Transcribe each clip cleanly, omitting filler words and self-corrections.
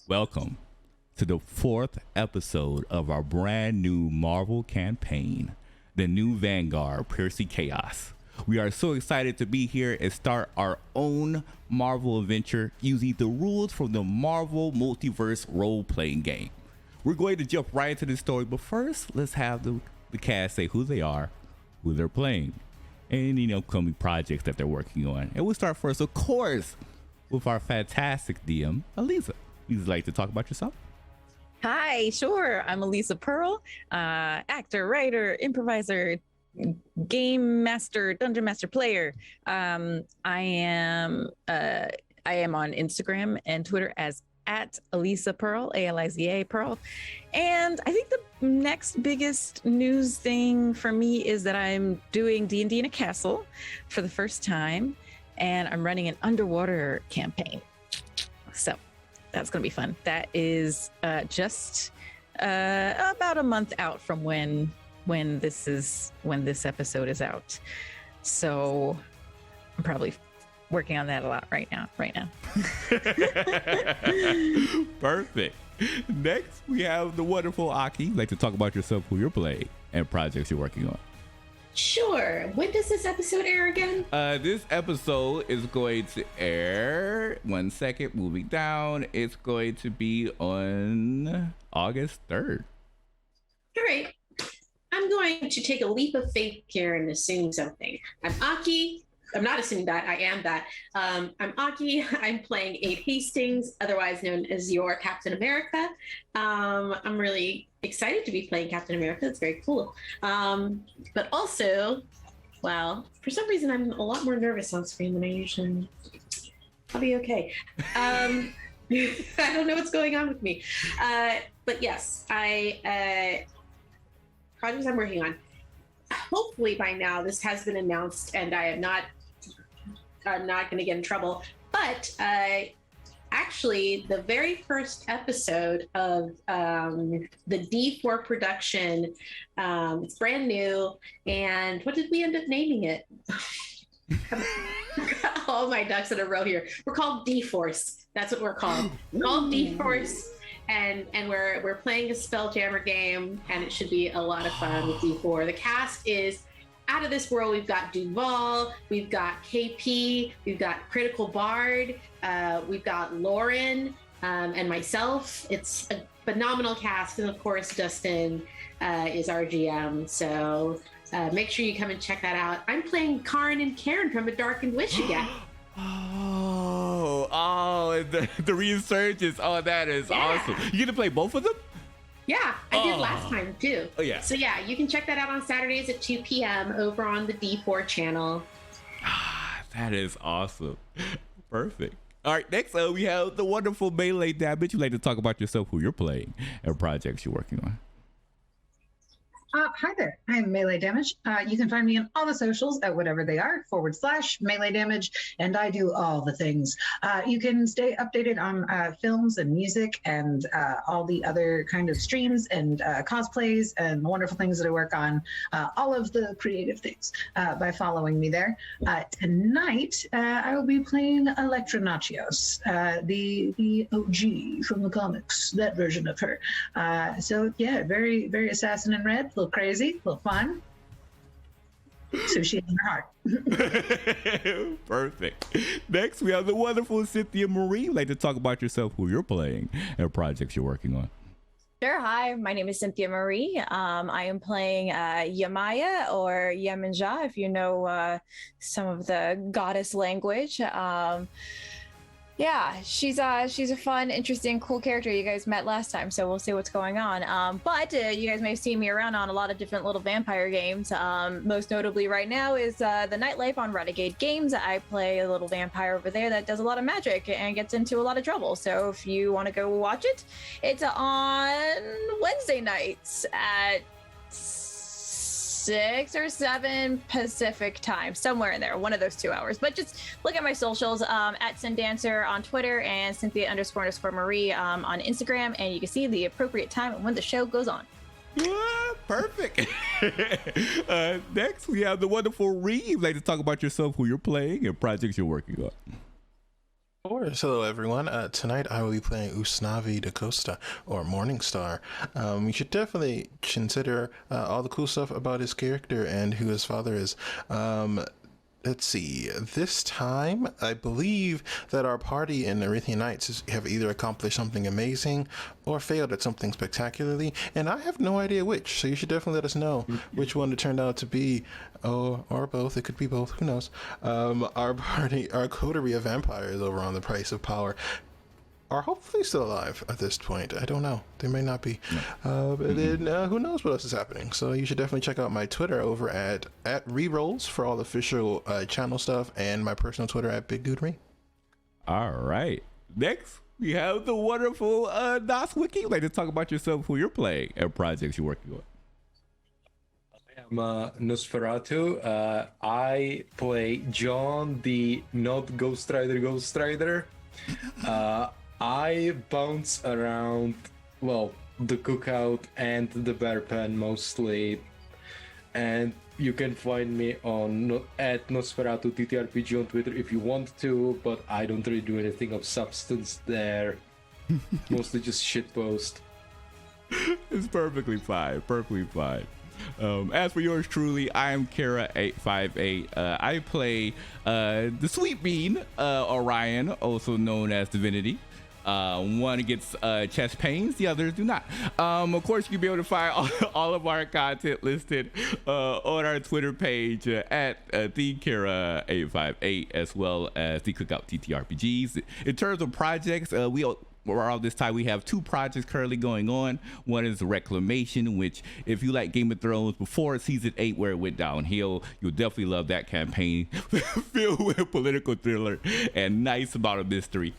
Welcome to the fourth episode of our brand new Marvel campaign, the new Vanguard, Piercy Chaos. We are so excited to be here and start our own Marvel adventure using the rules from the Marvel Multiverse role-playing game. We're going to jump right into the story, but first, let's have the cast say who they are, who they're playing, and any upcoming projects that they're working on. And we'll start first, of course, with our fantastic DM, Elisa. You'd like to talk about yourself? Hi, sure. I'm Elisa Pearl, actor, writer, improviser, game master, dungeon master player. I am on Instagram and Twitter as at Elisa Pearl, Aliza Pearl. And I think the next biggest news thing for me is that I'm doing D&D in a castle for the first time, and I'm running an underwater campaign. So that's going to be fun. That is just about a month out from when this episode is out. So I'm probably working on that a lot right now. Perfect. Next, we have the wonderful Aki. Like to talk about yourself, who you're playing, and projects you're working on. Sure. When does this episode air again? This episode is going to air, one second, moving down. It's going to be on August 3rd. All right. I'm going to take a leap of faith here and assume something. I'm Aki. I'm not assuming that. I am that. I'm Aki. I'm playing Abe Hastings, otherwise known as your Captain America. I'm really excited to be playing Captain America. It's very cool. But also, well, for some reason, I'm a lot more nervous on screen than I usually am. I'll be okay. I don't know what's going on with me. But yes, projects I'm working on. Hopefully by now this has been announced and I'm not going to get in trouble. But actually, the very first episode of the D4 production, it's brand new. And what did we end up naming it? All my ducks in a row here. We're called D-Force. That's what we're called. We're called D-Force. And we're playing a Spelljammer game, and it should be a lot of fun with D4. The cast is out of this world. We've got Duval, we've got KP, we've got Critical Bard, we've got Lauren, and myself. It's a phenomenal cast, and of course Dustin is our GM. So make sure you come and check that out. I'm playing Karin and Karen from A Darkened Wish again. Oh, the resurgence. Oh, that is awesome. You get to play both of them? Yeah, I did last time too. Oh, yeah. So yeah, you can check that out on Saturdays at 2 p.m. over on the D4 channel. That is awesome. Perfect. All right, next up, we have the wonderful Melee Damage. You'd like to talk about yourself, who you're playing, and projects you're working on. Hi there, I'm Melee Damage. You can find me on all the socials at whatever they are, /Melee Damage, and I do all the things. You can stay updated on films and music and all the other kind of streams and cosplays and wonderful things that I work on, all of the creative things by following me there. Tonight, I will be playing Electra Nachios, the OG from the comics, that version of her. So yeah, very, very Assassin in Red. A little crazy, a little fun. So she in her heart. Perfect. Next, we have the wonderful Cynthia Marie. You'd like to talk about yourself, who you're playing, and projects you're working on. Sure. Hi, my name is Cynthia Marie. I am playing Yamaya, or Yemenja, if you know some of the goddess language. Yeah, she's a fun, interesting, cool character. You guys met last time, so we'll see what's going on. But you guys may have seen me around on a lot of different little vampire games. Most notably right now is the Nightlife on Renegade Games. I play a little vampire over there that does a lot of magic and gets into a lot of trouble. So if you want to go watch it, it's on Wednesday nights at 6 or 7 Pacific time, somewhere in there, one of those 2 hours. But just look at my socials, at Syndancer on Twitter and Cynthia__Marie on Instagram, and you can see the appropriate time and when the show goes on. Yeah, perfect. Next, we have the wonderful Reeve. Like to talk about yourself, who you're playing, and projects you're working on. course. Hello, everyone. Tonight I will be playing Usnavi da Costa, or Morningstar. You should definitely consider all the cool stuff about his character and who his father is. Let's see. This time, I believe that our party in Erythian Nights have either accomplished something amazing or failed at something spectacularly, and I have no idea which. So you should definitely let us know which one it turned out to be, or both. It could be both. Who knows? Our coterie of vampires over on the Price of Power are hopefully still alive at this point. I don't know. They may not be. But then who knows what else is happening. So you should definitely check out my Twitter over at Rerolls for all the official channel stuff, and my personal Twitter at Big Dude Re. All right. Next, we have the wonderful Nas Wiki. Like to talk about yourself, who you're playing, and projects you're working on. I'm Nosferatu. I play John, the not Ghost Rider. I bounce around, well, the cookout and the bear pen mostly, and you can find me on at Nosferatu TTRPG on Twitter if you want to, but I don't really do anything of substance there. Mostly just shitpost. It's perfectly fine. As for yours truly, I am Kara858. I play the Sweet Bean, Orion, also known as Divinity. One gets chest pains, the others do not. Of course, you'll be able to find all of our content listed on our Twitter page at TheKara858, as well as the Cookout TTRPGs. In terms of projects, around this time we have two projects currently going on. One is Reclamation, which if you like Game of Thrones before season 8 where it went downhill, you'll definitely love that campaign. Filled with political thriller and nice amount of mystery.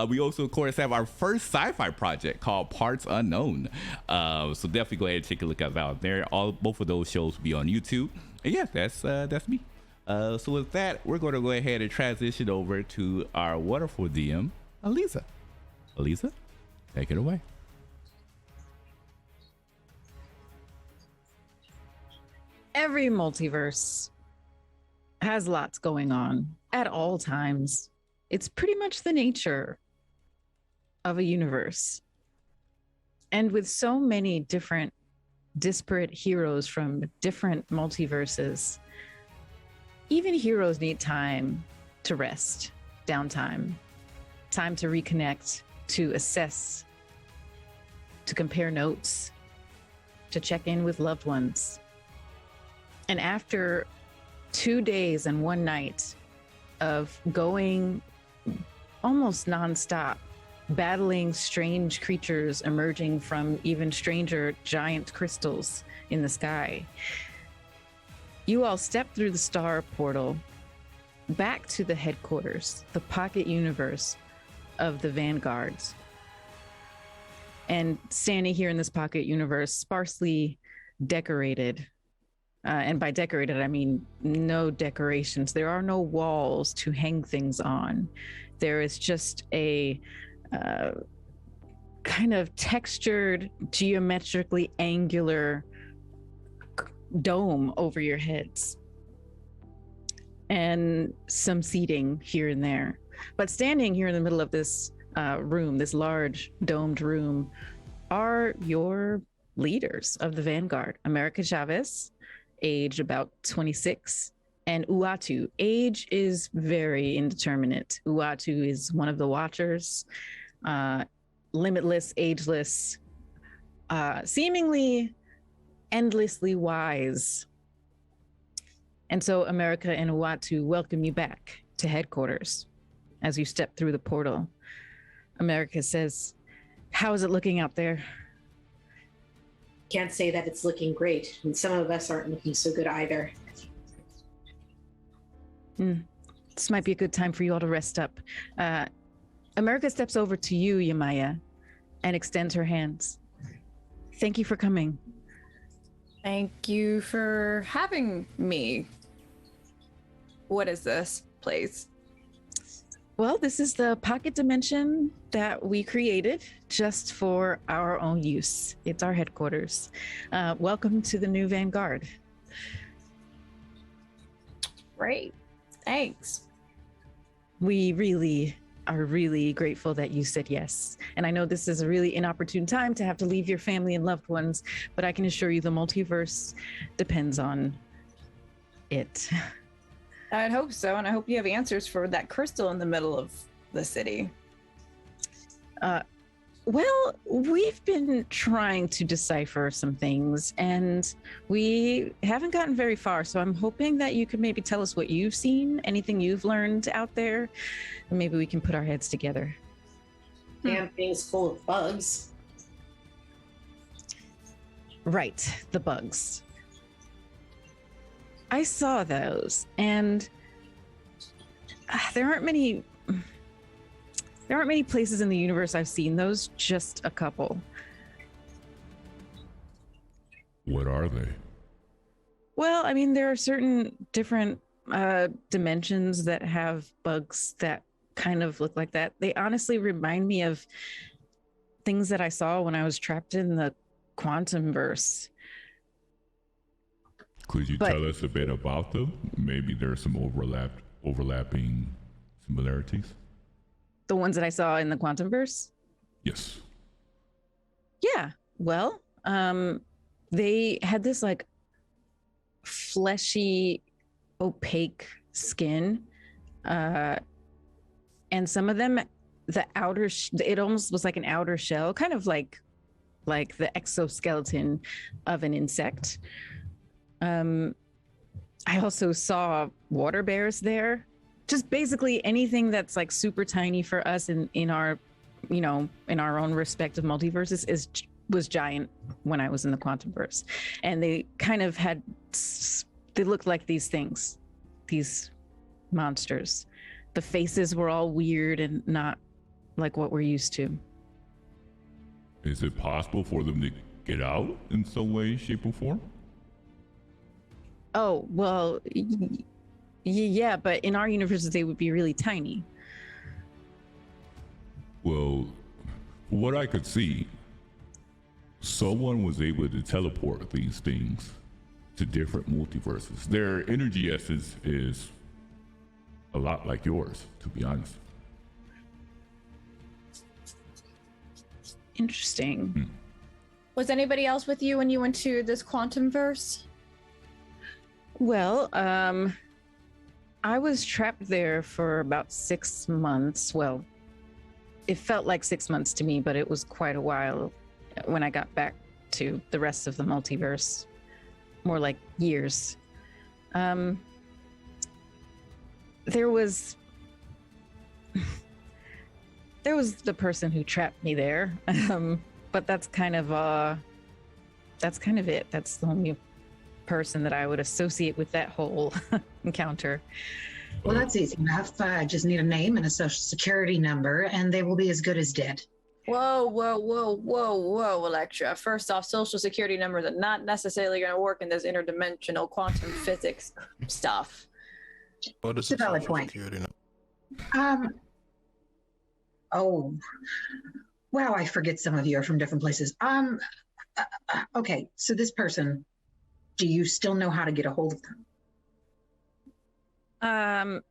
We also of course have our first sci-fi project called Parts Unknown, so definitely go ahead and take a look at that out there. Both of those shows will be on YouTube, and yeah, that's me. So with that, we're going to go ahead and transition over to our wonderful DM, Elisa, take it away. Every multiverse has lots going on at all times. It's pretty much the nature of a universe. And with so many different disparate heroes from different multiverses, even heroes need time to rest, downtime, time to reconnect, to assess, to compare notes, to check in with loved ones. And after 2 days and 1 night of going almost nonstop, battling strange creatures emerging from even stranger giant crystals in the sky, you all step through the star portal back to the headquarters, the pocket universe of the Vanguards. And standing here in this pocket universe, sparsely decorated, and by decorated I mean no decorations. There are no walls to hang things on. There is just a kind of textured, geometrically angular dome over your heads, and some seating here and there. But standing here in the middle of this room, this large domed room, are your leaders of the Vanguard. America Chavez, age about 26, and Uatu. Age is very indeterminate. Uatu is one of the Watchers, limitless, ageless, seemingly endlessly wise. And so America and Uatu welcome you back to headquarters. As you step through the portal, America says, "How is it looking out there?" Can't say that it's looking great, and some of us aren't looking so good either. This might be a good time for you all to rest up. America steps over to you, Yamaya, and extends her hands. Thank you for coming. Thank you for having me. What is this place? Well, this is the pocket dimension that we created just for our own use. It's our headquarters. Welcome to the new Vanguard. Great. Thanks. We really are really grateful that you said yes. And I know this is a really inopportune time to have to leave your family and loved ones, but I can assure you the multiverse depends on it. I'd hope so, and I hope you have answers for that crystal in the middle of the city. Well, we've been trying to decipher some things and we haven't gotten very far. So I'm hoping that you could maybe tell us what you've seen, anything you've learned out there, and maybe we can put our heads together. Damn thing's full of bugs. Right, the bugs. I saw those, and there aren't many places in the universe I've seen those, just a couple. What are they? Well, I mean, there are certain different dimensions that have bugs that kind of look like that. They honestly remind me of things that I saw when I was trapped in the quantum verse. Could you tell us a bit about them? Maybe there's some overlapping similarities. The ones that I saw in the quantum verse? Yes. Yeah. Well, they had this like fleshy, opaque skin. And some of them, the outer, it almost was like an outer shell, kind of like the exoskeleton of an insect. I also saw water bears there. Just basically anything that's like super tiny for us in our, in our own respective multiverses was giant when I was in the quantum verse. And they kind of they looked like these things, these monsters. The faces were all weird and not like what we're used to. Is it possible for them to get out in some way, shape, or form? Oh, well, yeah, but in our universes, they would be really tiny. Well, from what I could see, someone was able to teleport these things to different multiverses. Their energy essence is a lot like yours, to be honest. Interesting. Was anybody else with you when you went to this quantum verse? Well, I was trapped there for about 6 months. Well, it felt like 6 months to me, but it was quite a while when I got back to the rest of the multiverse. More like years. There was the person who trapped me there, but that's kind of it. That's the only person that I would associate with that whole encounter. Well, that's easy enough. I just need a name and a social security number, and they will be as good as dead. Whoa, Electra. First off, social security numbers are not necessarily going to work in this interdimensional quantum physics stuff. What is It's a valid point. Oh, wow, I forget some of you are from different places. Okay, so this person, do you still know how to get a hold of them?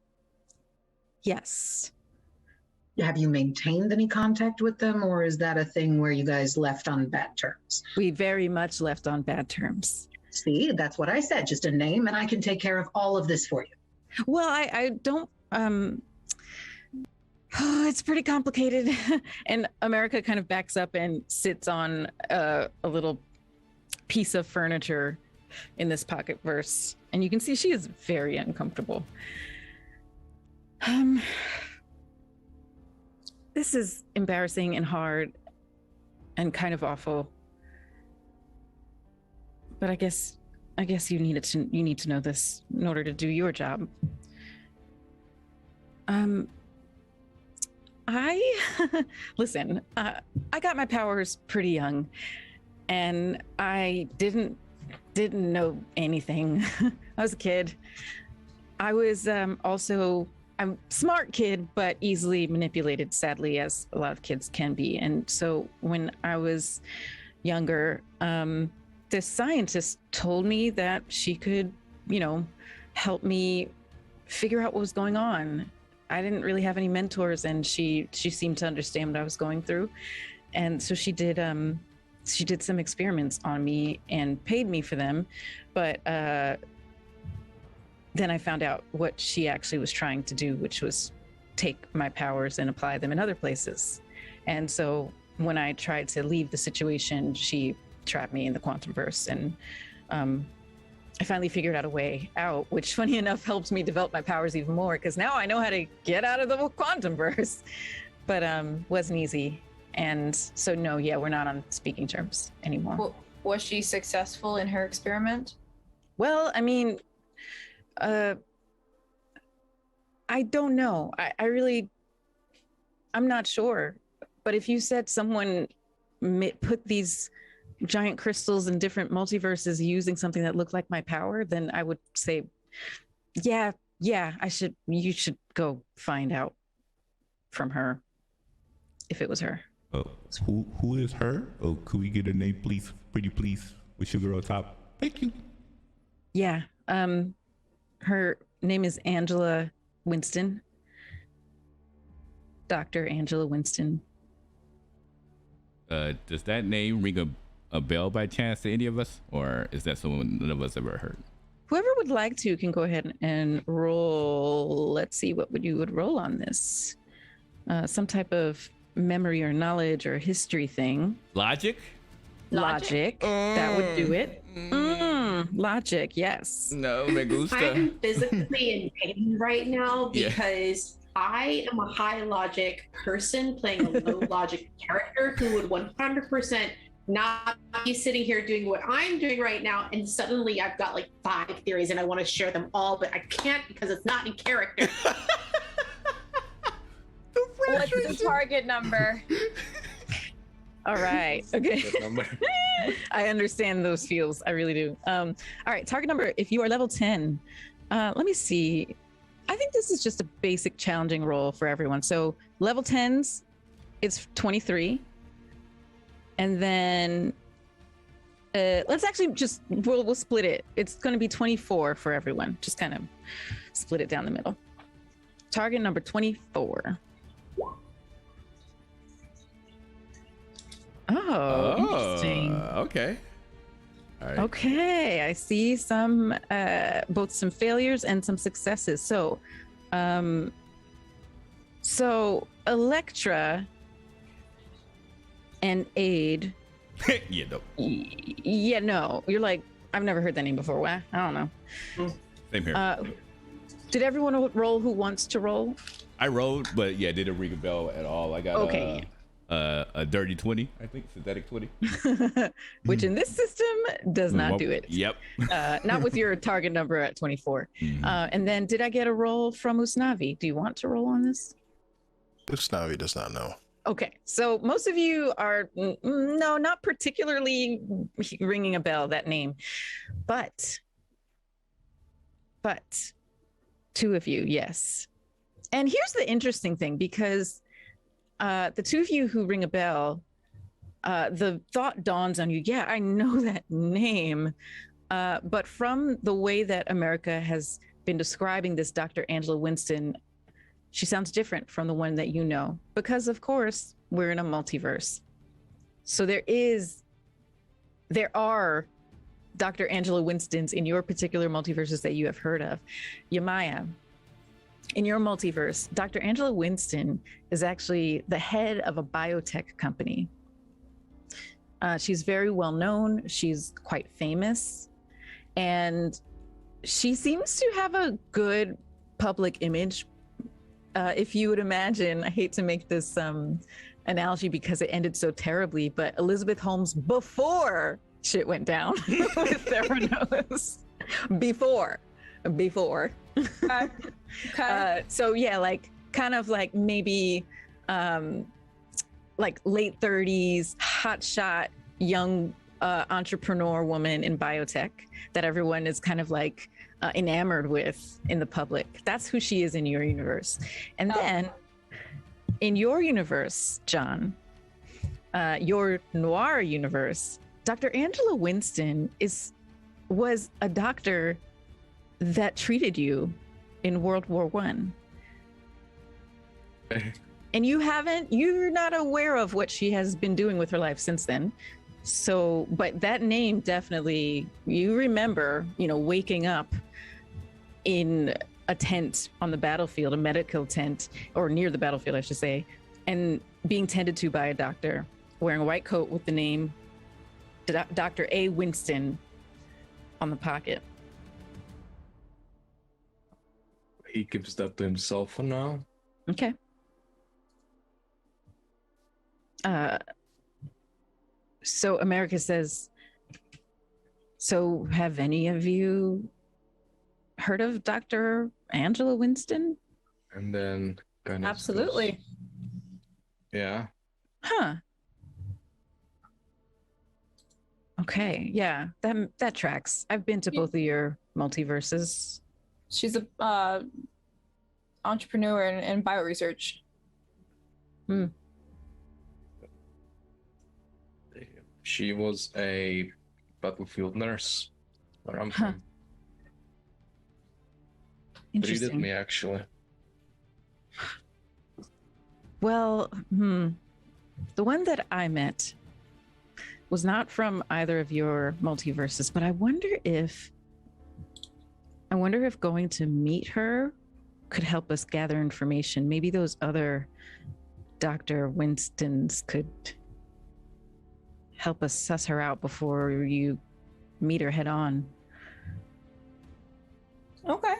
Yes. Have you maintained any contact with them, or is that a thing where you guys left on bad terms? We very much left on bad terms. See, that's what I said, just a name, and I can take care of all of this for you. Well, I don't, it's pretty complicated. And America kind of backs up and sits on a little piece of furniture in this pocket verse. And you can see she is very uncomfortable. This is embarrassing and hard and kind of awful. But I guess you need to know this in order to do your job. Listen, I got my powers pretty young, and I didn't know anything. I was a kid. I was I'm a smart kid, but easily manipulated, sadly, as a lot of kids can be. And so when I was younger, this scientist told me that she could, help me figure out what was going on. I didn't really have any mentors, and she seemed to understand what I was going through, and so she did some experiments on me and paid me for them, but then I found out what she actually was trying to do, which was take my powers and apply them in other places. And so when I tried to leave the situation, she trapped me in the quantum verse, and I finally figured out a way out, which funny enough helped me develop my powers even more, because now I know how to get out of the quantum verse, but wasn't easy. And so no, yeah, we're not on speaking terms anymore. Well, was she successful in her experiment? Well, I mean, I don't know. I'm not sure. But if you said someone put these giant crystals in different multiverses using something that looked like my power, then I would say, yeah, you should go find out from her if it was her. Who is her? Oh, could we get a name, please? Pretty please, with sugar on top. Thank you. Yeah. Her name is Angela Winston. Dr. Angela Winston. Does that name ring a bell by chance to any of us, or is that someone none of us ever heard? Whoever would like to can go ahead and roll. Let's see, what you would roll on this? Some type of memory or knowledge or history thing. Logic. That would do it. Logic, yes. No, me gusta. I'm physically in pain right now because I am a high logic person playing a low logic character who would 100% not be sitting here doing what I'm doing right now, and suddenly I've got like 5 theories and I want to share them all, but I can't because it's not in character. What's the target number? All right. Okay. I understand those feels. I really do. All right. Target number. If you are level 10, let me see. I think this is just a basic challenging roll for everyone. So level 10s, it's 23. And then let's actually just, we'll split it. It's going to be 24 for everyone. Just kind of split it down the middle. Target number 24. Oh, interesting. Okay. All right. Okay, I see some both some failures and some successes. So, Electra and Aid. Yeah, no. Yeah, no. You're like, I've never heard that name before. What? I don't know. Same here. Did everyone roll who wants to roll? I rolled, but yeah, didn't ring a bell at all. I got a dirty 20, I think, synthetic 20. Which in this system does not do it. Yep. Not with your target number at 24. Mm-hmm. And then did I get a roll from Usnavi? Do you want to roll on this? Usnavi does not know. Okay, so most of you are, no, not particularly ringing a bell, that name. But 2 of you, yes. And here's the interesting thing, because the 2 of you who ring a bell, the thought dawns on you, yeah, I know that name. But from the way that America has been describing this Dr. Angela Winston, she sounds different from the one that you know, because of course we're in a multiverse. So there are Dr. Angela Winstons in your particular multiverses that you have heard of. Yamaya, in your multiverse, Dr. Angela Winston is actually the head of a biotech company. She's very well known. She's quite famous. And she seems to have a good public image. If you would imagine, I hate to make this analogy because it ended so terribly, but Elizabeth Holmes before shit went down with Theranos. Before. Okay. So yeah, like kind of like maybe like late 30s, hotshot young entrepreneur woman in biotech that everyone is kind of like enamored with in the public. That's who she is in your universe. And then in your universe, John, your noir universe, Dr. Angela Winston was a doctor that treated you in World War I. And you're not aware of what she has been doing with her life since then. So, but that name definitely, you remember, waking up in a tent on the battlefield, a medical tent, or near the battlefield, I should say, and being tended to by a doctor wearing a white coat with the name Dr. A. Winston on the pocket. He gives that to himself for now. Okay. So America says, so have any of you heard of Dr. Angela Winston? And then kind of Absolutely. goes, yeah. Huh. Okay, yeah, that tracks. I've been to both of your multiverses. She's a entrepreneur in bioresearch. She was a battlefield nurse where I'm Huh. from. Treated Interesting. me, actually. Well, the one that I met was not from either of your multiverses, but I wonder if going to meet her could help us gather information. Maybe those other Dr. Winstons could help us suss her out before you meet her head on. Okay.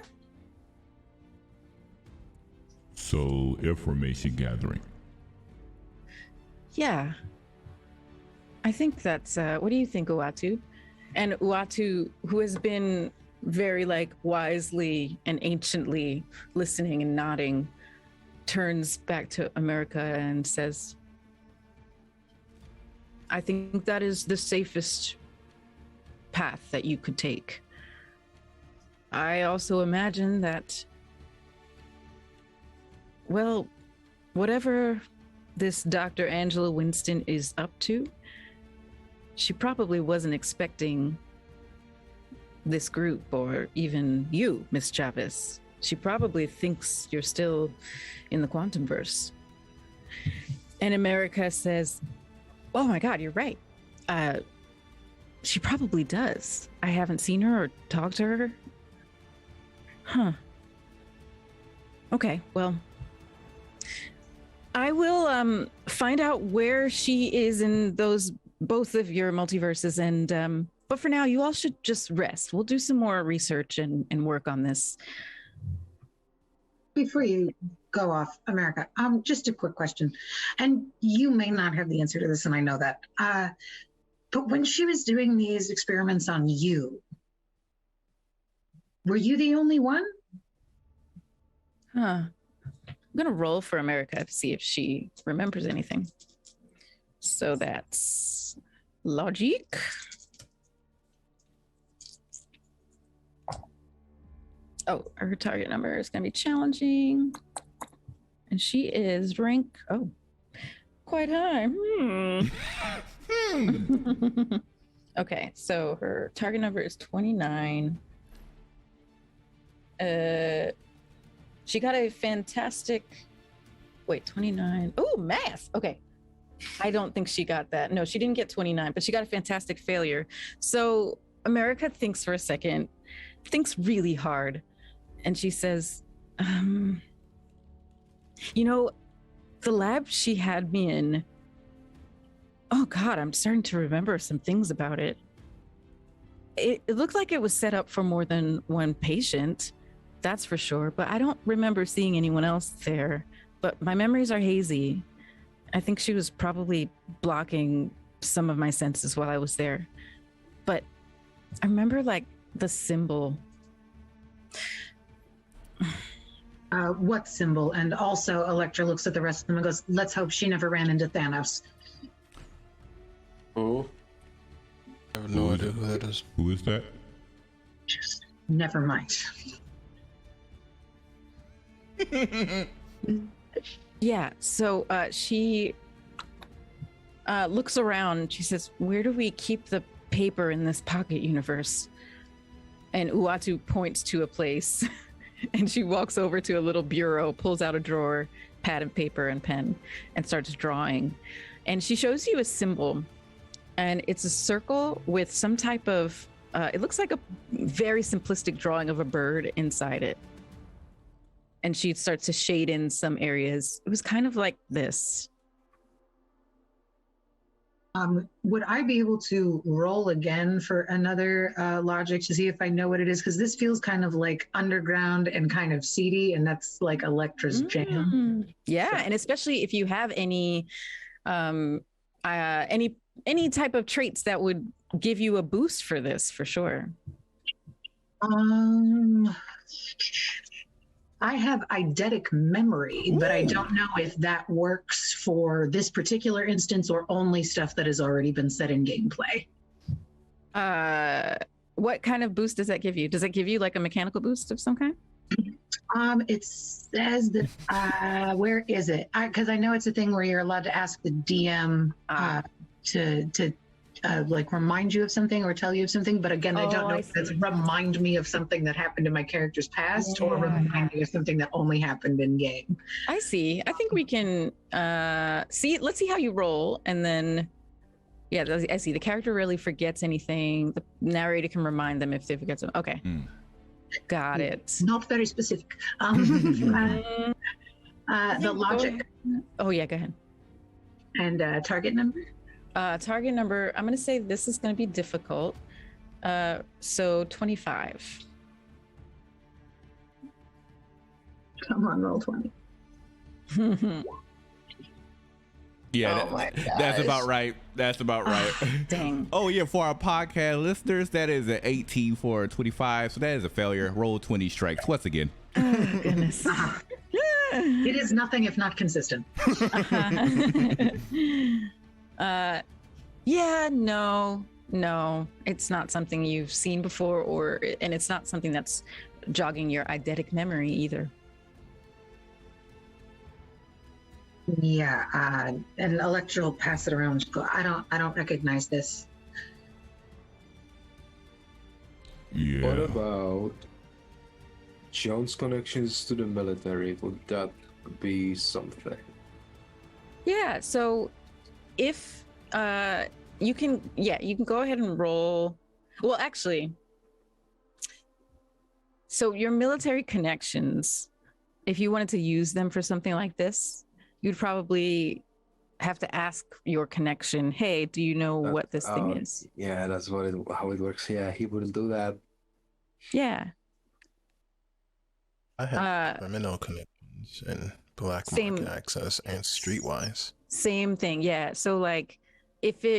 So, information gathering. Yeah. I think that's, what do you think, Uatu? And Uatu, who has been very wisely and anciently listening and nodding, turns back to America and says, I think that is the safest path that you could take. I also imagine that, well, whatever this Dr. Angela Winston is up to, she probably wasn't expecting this group or even you, Miss Chavez. She probably thinks you're still in the Quantumverse. And America says, oh my God, you're right. She probably does. I haven't seen her or talked to her. Huh. Okay, well, I will find out where she is in both of your multiverses, and but for now, you all should just rest. We'll do some more research and work on this. Before you go off, America, just a quick question. And you may not have the answer to this, and I know that. But when she was doing these experiments on you, were you the only one? Huh. I'm gonna roll for America to see if she remembers anything. So that's logic. Oh, her target number is gonna be challenging. And she is rank, quite high. Okay, so her target number is 29. She got a fantastic, 29. Oh, math. Okay. I don't think she got that. No, she didn't get 29, but she got a fantastic failure. So America thinks for a second, thinks really hard. And she says, the lab she had me in, oh God, I'm starting to remember some things about it. It looked like it was set up for more than one patient. That's for sure, but I don't remember seeing anyone else there. But my memories are hazy. I think she was probably blocking some of my senses while I was there. But I remember the symbol. What symbol? And also Elektra looks at the rest of them and goes, let's hope she never ran into Thanos. Oh, I have no idea who that is. Who is that? Just never mind. Yeah, so she looks around. She says, where do we keep the paper in this pocket universe? And Uatu points to a place. And she walks over to a little bureau, pulls out a drawer, pad and paper and pen and starts drawing. And she shows you a symbol, and it's a circle with some type of, it looks like a very simplistic drawing of a bird inside it. And she starts to shade in some areas. It was kind of like this. Would I be able to roll again for another logic to see if I know what it is? Because this feels kind of like underground and kind of seedy, and that's like Electra's jam. Yeah, So- and especially if you have any type of traits that would give you a boost for this, for sure. I have eidetic memory, but I don't know if that works for this particular instance or only stuff that has already been set in gameplay. What kind of boost does that give you? Does it give you like a mechanical boost of some kind? It says that where is it? Because I know it's a thing where you're allowed to ask the DM to like remind you of something or tell you of something, but again, I don't know if it's remind me of something that happened in my character's past or remind me of something that only happened in game. I see. I think we can see. Let's see how you roll, and then yeah, I see. The character rarely forgets anything. The narrator can remind them if they forget something. Okay, got it. Not very specific. The logic. Oh yeah, go ahead. And target number. Target number, I'm going to say this is going to be difficult. So 25. Come on, roll 20. Yeah, that's about right. That's about right. Dang. Oh yeah, for our podcast listeners, that is an 18 for 25, so that is a failure. Roll 20 strikes once again. Oh, goodness. It is nothing if not consistent. Yeah, no, it's not something you've seen before, and it's not something that's jogging your eidetic memory either. Yeah, and Electra will pass it around. I don't recognize this. Yeah. What about John's connections to the military? Would that be something? Yeah, so if you can go ahead and roll. Well, actually, so your military connections, if you wanted to use them for something like this, you'd probably have to ask your connection, hey, do you know what this thing is? Yeah, that's how it works. Yeah, he wouldn't do that. Yeah. I have criminal connections and black market access and streetwise. Same thing. Yeah. So like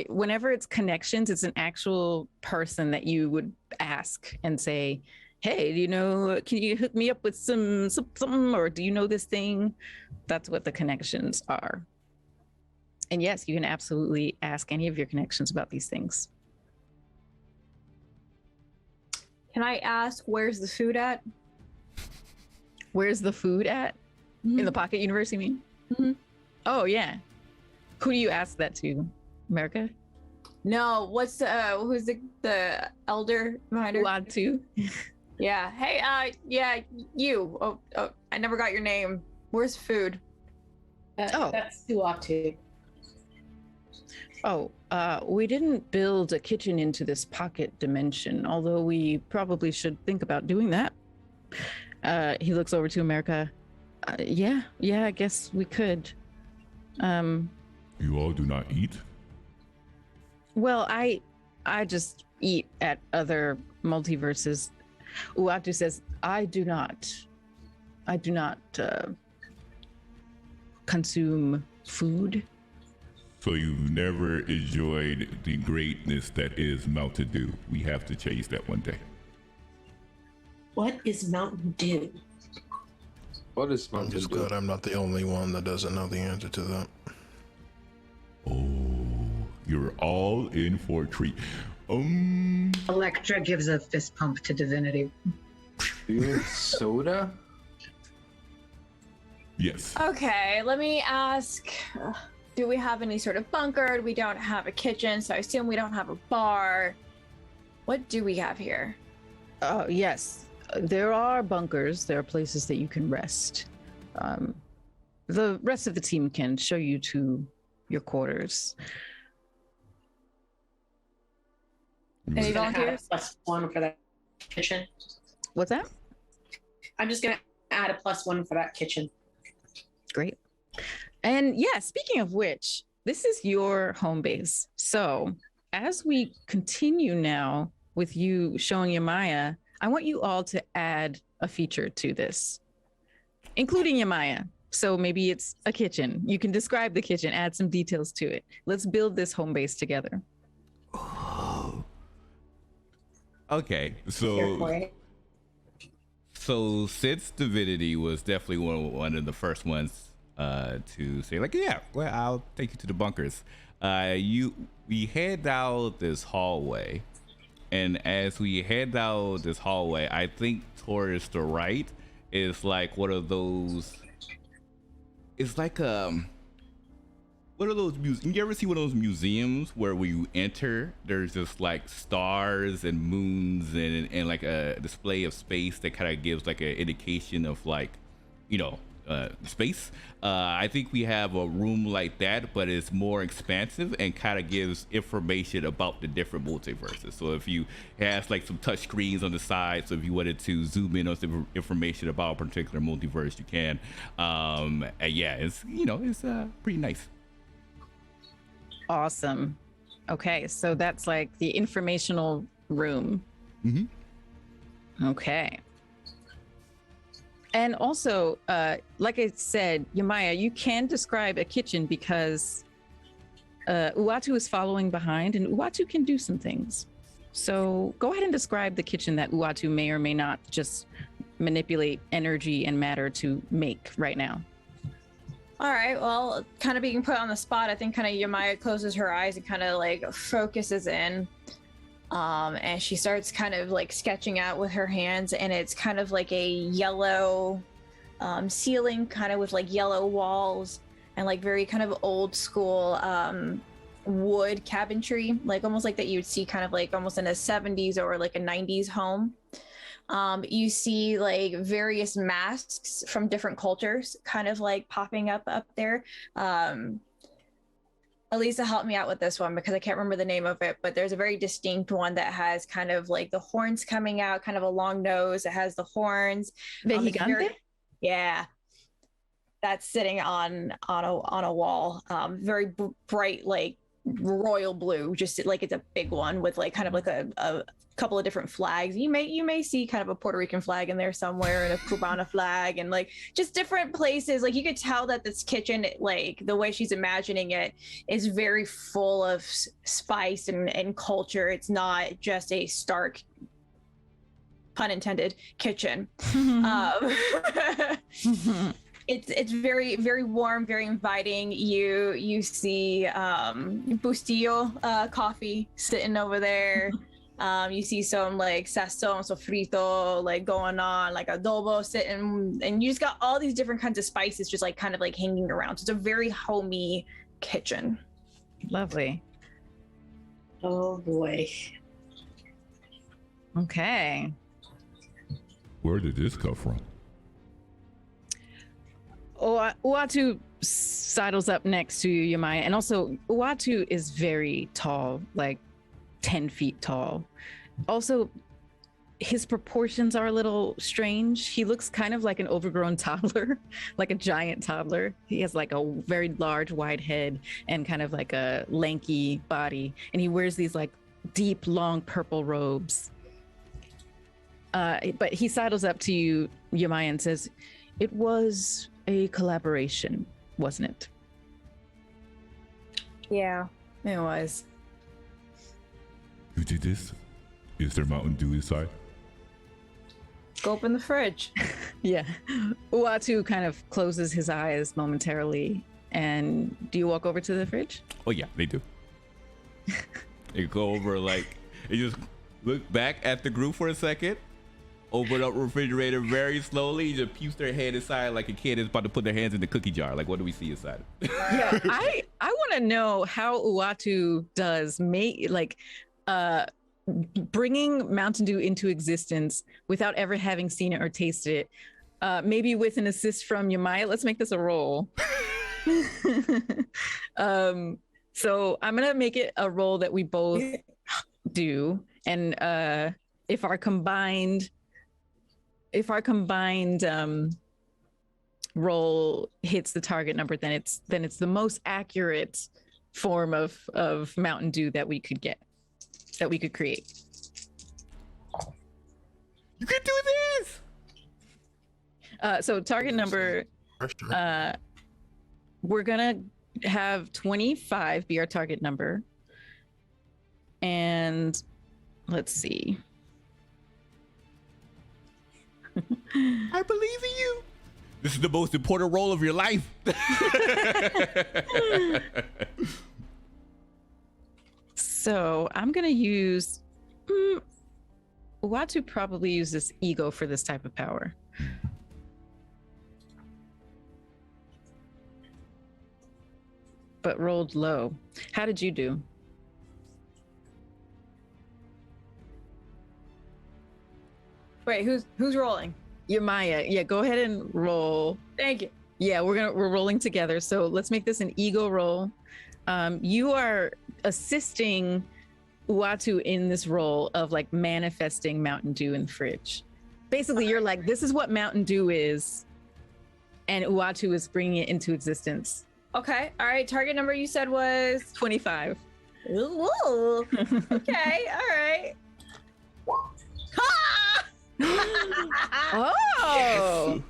whenever it's connections, it's an actual person that you would ask and say, hey, can you hook me up with something, or do you know this thing? That's what the connections are. And yes, you can absolutely ask any of your connections about these things. Can I ask, where's the food at? Where's the food at? Mm-hmm. In the Pocket Universe, you mean? Mm-hmm. Oh, yeah. Who do you ask that to? America? No, who's the elder behind her? Latu. Yeah. Hey, yeah, you. Oh, I never got your name. Where's food? That's Tuatu. Oh, we didn't build a kitchen into this pocket dimension, although we probably should think about doing that. He looks over to America. Yeah, I guess we could. You all do not eat? Well, I just eat at other multiverses. Uatu says, I do not consume food. So you've never enjoyed the greatness that is Mountain Dew. We have to change that one day. What is Mountain Dew? What is I'm Mountain just Dew? glad I'm not the only one that doesn't know the answer to that. Oh, you're all in for a treat. Electra gives a fist pump to Divinity. Do you mean soda? Yes. Okay, let me ask. Do we have any sort of bunker? We don't have a kitchen, so I assume we don't have a bar. What do we have here? Yes, there are bunkers. There are places that you can rest. the rest of the team can show you to your quarters. Any Gonna add a volunteers? +1 for that kitchen. What's that? I'm just gonna add a +1 for that kitchen. Great. And yeah, speaking of which, this is your home base. So as we continue now with you showing Yamaya, I want you all to add a feature to this, including Yamaya. So maybe it's a kitchen. You can describe the kitchen, add some details to it. Let's build this home base together. Okay, Here so since Divinity was definitely one of the first ones to say like, yeah, well, I'll take you to the bunkers. We head out this hallway, and as we head out this hallway, I think towards the right is like one of those. It's like what are those you ever see one of those museums where when you enter there's just like stars and moons and like a display of space that kind of gives like an indication of like, you know, space. I think we have a room like that, but it's more expansive and kind of gives information about the different multiverses. So if you has like some touch screens on the side, so if you wanted to zoom in on some information about a particular multiverse, you can. And yeah, it's, you know, it's pretty nice. Awesome. Okay, so that's like the informational room. Mm-hmm. Okay. And also, like I said, Yamaya, you can describe a kitchen because Uatu is following behind, and Uatu can do some things. So go ahead and describe the kitchen that Uatu may or may not just manipulate energy and matter to make right now. All right, well, kind of being put on the spot, I think kind of Yamaya closes her eyes and kind of like focuses in. And she starts kind of like sketching out with her hands, and it's kind of like a yellow ceiling, kind of with like yellow walls and like very kind of old school wood cabinetry, like almost like that you would see kind of like almost in a 70s or like a 90s home. You see like various masks from different cultures kind of like popping up there. Elisa helped me out with this one because I can't remember the name of it, but there's a very distinct one that has kind of like the horns coming out, kind of a long nose. It has the horns. Yeah, that's sitting on a wall. Very bright, like royal blue. Just like it's a big one with like kind of like a couple of different flags. You may see kind of a Puerto Rican flag in there somewhere, and a Cubana flag, and like just different places. Like you could tell that this kitchen, like the way she's imagining it, is very full of spice and culture. It's not just a stark, pun intended, kitchen. It's very, very warm, very inviting. You see Bustillo coffee sitting over there. You see some like sazon, sofrito, like going on, like adobo sitting, and you just got all these different kinds of spices just like kind of like hanging around. So it's a very homey kitchen. Lovely. Oh boy. Okay. Where did this come from? Uatu sidles up next to Yamaya, and also Uatu is very tall, like 10 feet tall. Also, his proportions are a little strange. He looks kind of like an overgrown toddler, like a giant toddler. He has like a very large, wide head and kind of like a lanky body, and he wears these like deep, long purple robes. But he sidles up to you, Yamaya, and says, "It was a collaboration, wasn't it?" Yeah, it was. Who did this? Is there Mountain Dew inside? Go open the fridge. Yeah. Uatu kind of closes his eyes momentarily. And do you walk over to the fridge? Oh yeah, they do. They go over like, they just look back at the group for a second, open up refrigerator very slowly, just peeps their head inside like a kid is about to put their hands in the cookie jar. Like, what do we see inside? Yeah, I want to know how Uatu does bringing Mountain Dew into existence without ever having seen it or tasted it. maybe with an assist from Yamaya. Let's make this a roll. So I'm gonna make it a roll that we both do, and if our combined roll hits the target number, then it's the most accurate form of Mountain Dew that we could create. You can do this. So target number, we're gonna have 25 be our target number, and let's see. I believe in you. This is the most important role of your life. So I'm gonna use. Uatu probably uses ego for this type of power. But rolled low. How did you do? Wait, who's rolling? Yamaya. Yeah, go ahead and roll. Thank you. Yeah, we're rolling together. So let's make this an ego roll. You are assisting Uatu in this role of like manifesting Mountain Dew in the fridge. Basically, you're like, this is what Mountain Dew is, and Uatu is bringing it into existence. Okay. All right. Target number you said was 25. Ooh. Okay. All right. Oh,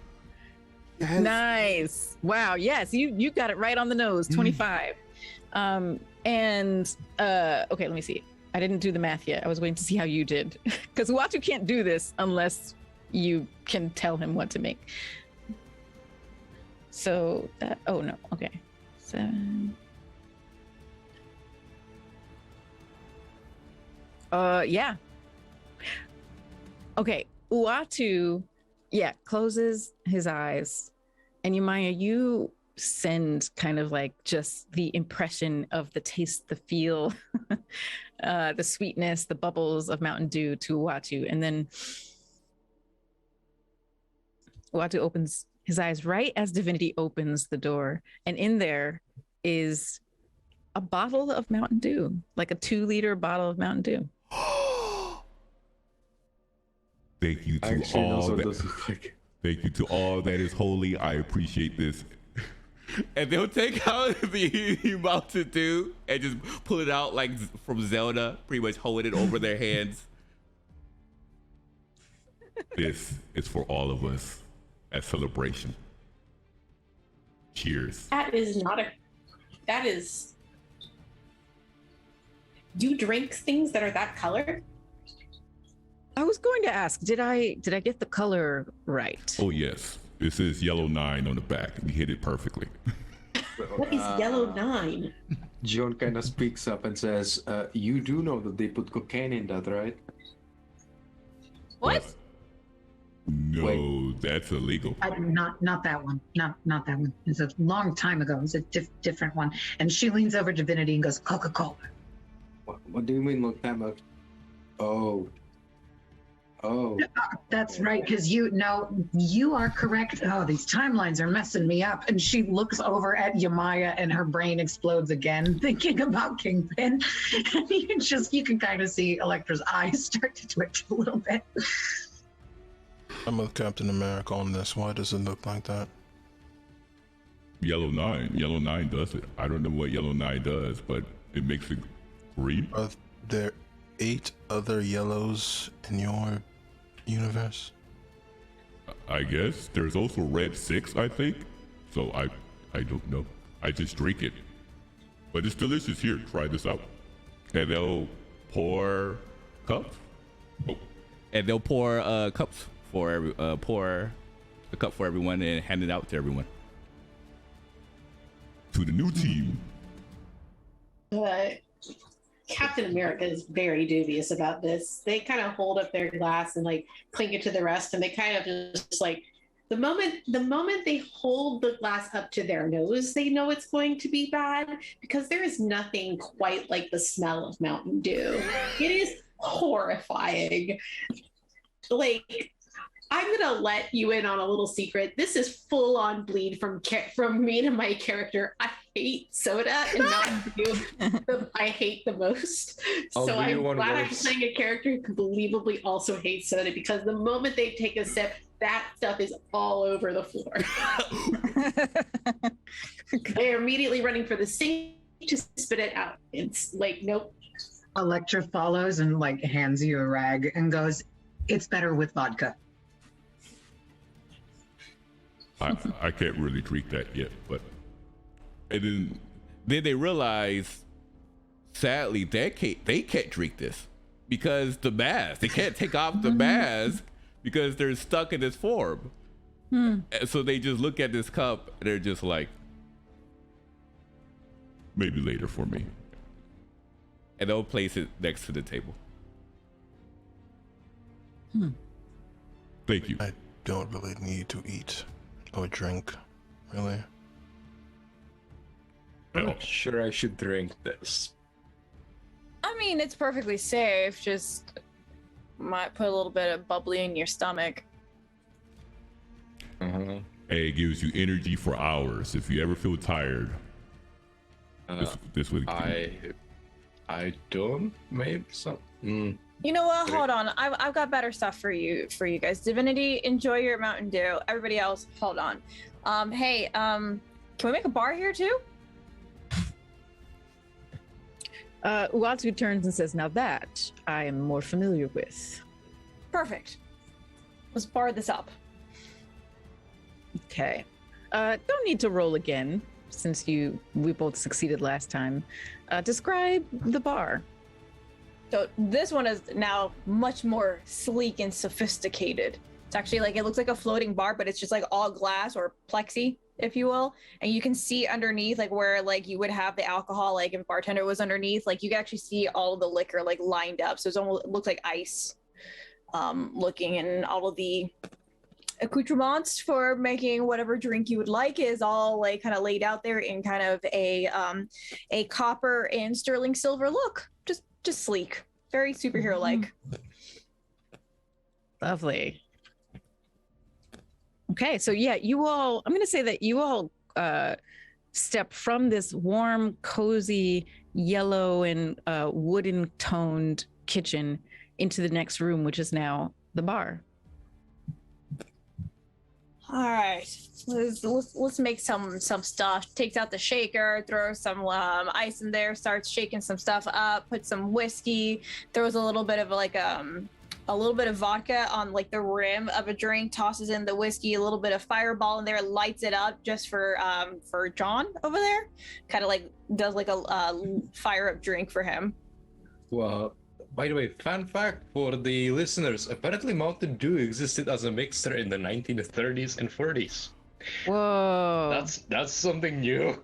Yes. nice. Wow. Yes, you got it right on the nose. 25. Okay, let me see. I didn't do the math yet. I was waiting to see how you did, because Uatu can't do this unless you can tell him what to make. So oh no. Okay. 7. Yeah. Okay. Uatu, closes his eyes, and Yamaya, you send kind of like just the impression of the taste, the feel, the sweetness, the bubbles of Mountain Dew to Uatu, and then Uatu opens his eyes right as Divinity opens the door, and in there is a bottle of Mountain Dew, like a 2-liter bottle of Mountain Dew. Thank you to all that. Thank you to all that is holy. I appreciate this. And they'll take out the Mountain Dew and just pull it out like from Zelda, pretty much hold it over their hands. This is for all of us at celebration. Cheers. That is. You drink things that are that color? I was going to ask, did I get the color right? Oh yes, this is yellow 9 on the back. We hit it perfectly. What is yellow 9? John kind of speaks up and says, you do know that they put cocaine in that, right? What? No, Wait. that's illegal. Not that one. Not that one. It's a long time ago. It's a different one. And she leans over to Divinity and goes, Coca-Cola. What do you mean long time ago? Oh. That's right, because you are correct. Oh, these timelines are messing me up. And she looks over at Yamaya and her brain explodes again, thinking about Kingpin. And you can kind of see Elektra's eyes start to twitch a little bit. I'm with Captain America on this. Why does it look like that? Yellow 9. Yellow 9 does it. I don't know what yellow 9 does, but it makes it green. Are there 8 other yellows in your universe? I guess there's also red 6, I think. So I don't know. I just drink it, but it's delicious. Here, try this out. And they'll pour cups. Oh. And they'll pour cups for pour a cup for everyone and hand it out to everyone. To the new team. Captain America is very dubious about this. They kind of hold up their glass and like clink it to the rest, and they kind of just like the moment they hold the glass up to their nose, they know it's going to be bad, because there is nothing quite like the smell of Mountain Dew. It is horrifying. Like I'm gonna let you in on a little secret. This is full on bleed from me to my character. I hate soda, and not you. I hate the most. I'll So do I'm you one glad I'm worse. playing a character who believably also hates soda, because the moment they take a sip, that stuff is all over the floor. They're immediately running for the sink to spit it out. It's like, nope. Electra follows and like hands you a rag and goes, "It's better with vodka." I can't really drink that yet, but and then they realize, sadly, they can't drink this because the mask. They can't take off the mask because they're stuck in this form. And so they just look at this cup and they're just like, maybe later for me. And they'll place it next to the table. Thank you. I don't really need to eat or drink, really. I'm not sure I should drink this. I mean, it's perfectly safe. Just might put a little bit of bubbly in your stomach. Uh-huh. Hey, it gives you energy for hours. If you ever feel tired, this would. I don't. Maybe some. You know what? Hold on. I've got better stuff for you guys. Divinity, enjoy your Mountain Dew. Everybody else, hold on. Hey, can we make a bar here too? Uatu turns and says, "Now that I am more familiar with." Perfect. Let's bar this up. Okay. Don't need to roll again since we both succeeded last time. Describe the bar. So this one is now much more sleek and sophisticated. It's actually like, it looks like a floating bar, but it's just like all glass or plexi, if you will. And you can see underneath, like where like you would have the alcohol, like if a bartender was underneath, like you can actually see all of the liquor like lined up. So it looks like ice looking, and all of the accoutrements for making whatever drink you would like is all like kind of laid out there in kind of a copper and sterling silver look. Just sleek, very superhero like. Lovely. Okay, so yeah, I'm going to say that you all step from this warm, cozy, yellow and wooden toned kitchen into the next room, which is now the bar. All right, let's make some stuff. Takes out the shaker, throws some ice in there, starts shaking some stuff up, puts some whiskey, throws a little bit of like a little bit of vodka on like the rim of a drink, tosses in the whiskey, a little bit of Fireball in there, lights it up just for John over there. Kind of like does like a fire up drink for him. Well, by the way, fun fact for the listeners, apparently Mountain Dew existed as a mixer in the 1930s and 40s. Whoa. That's something new.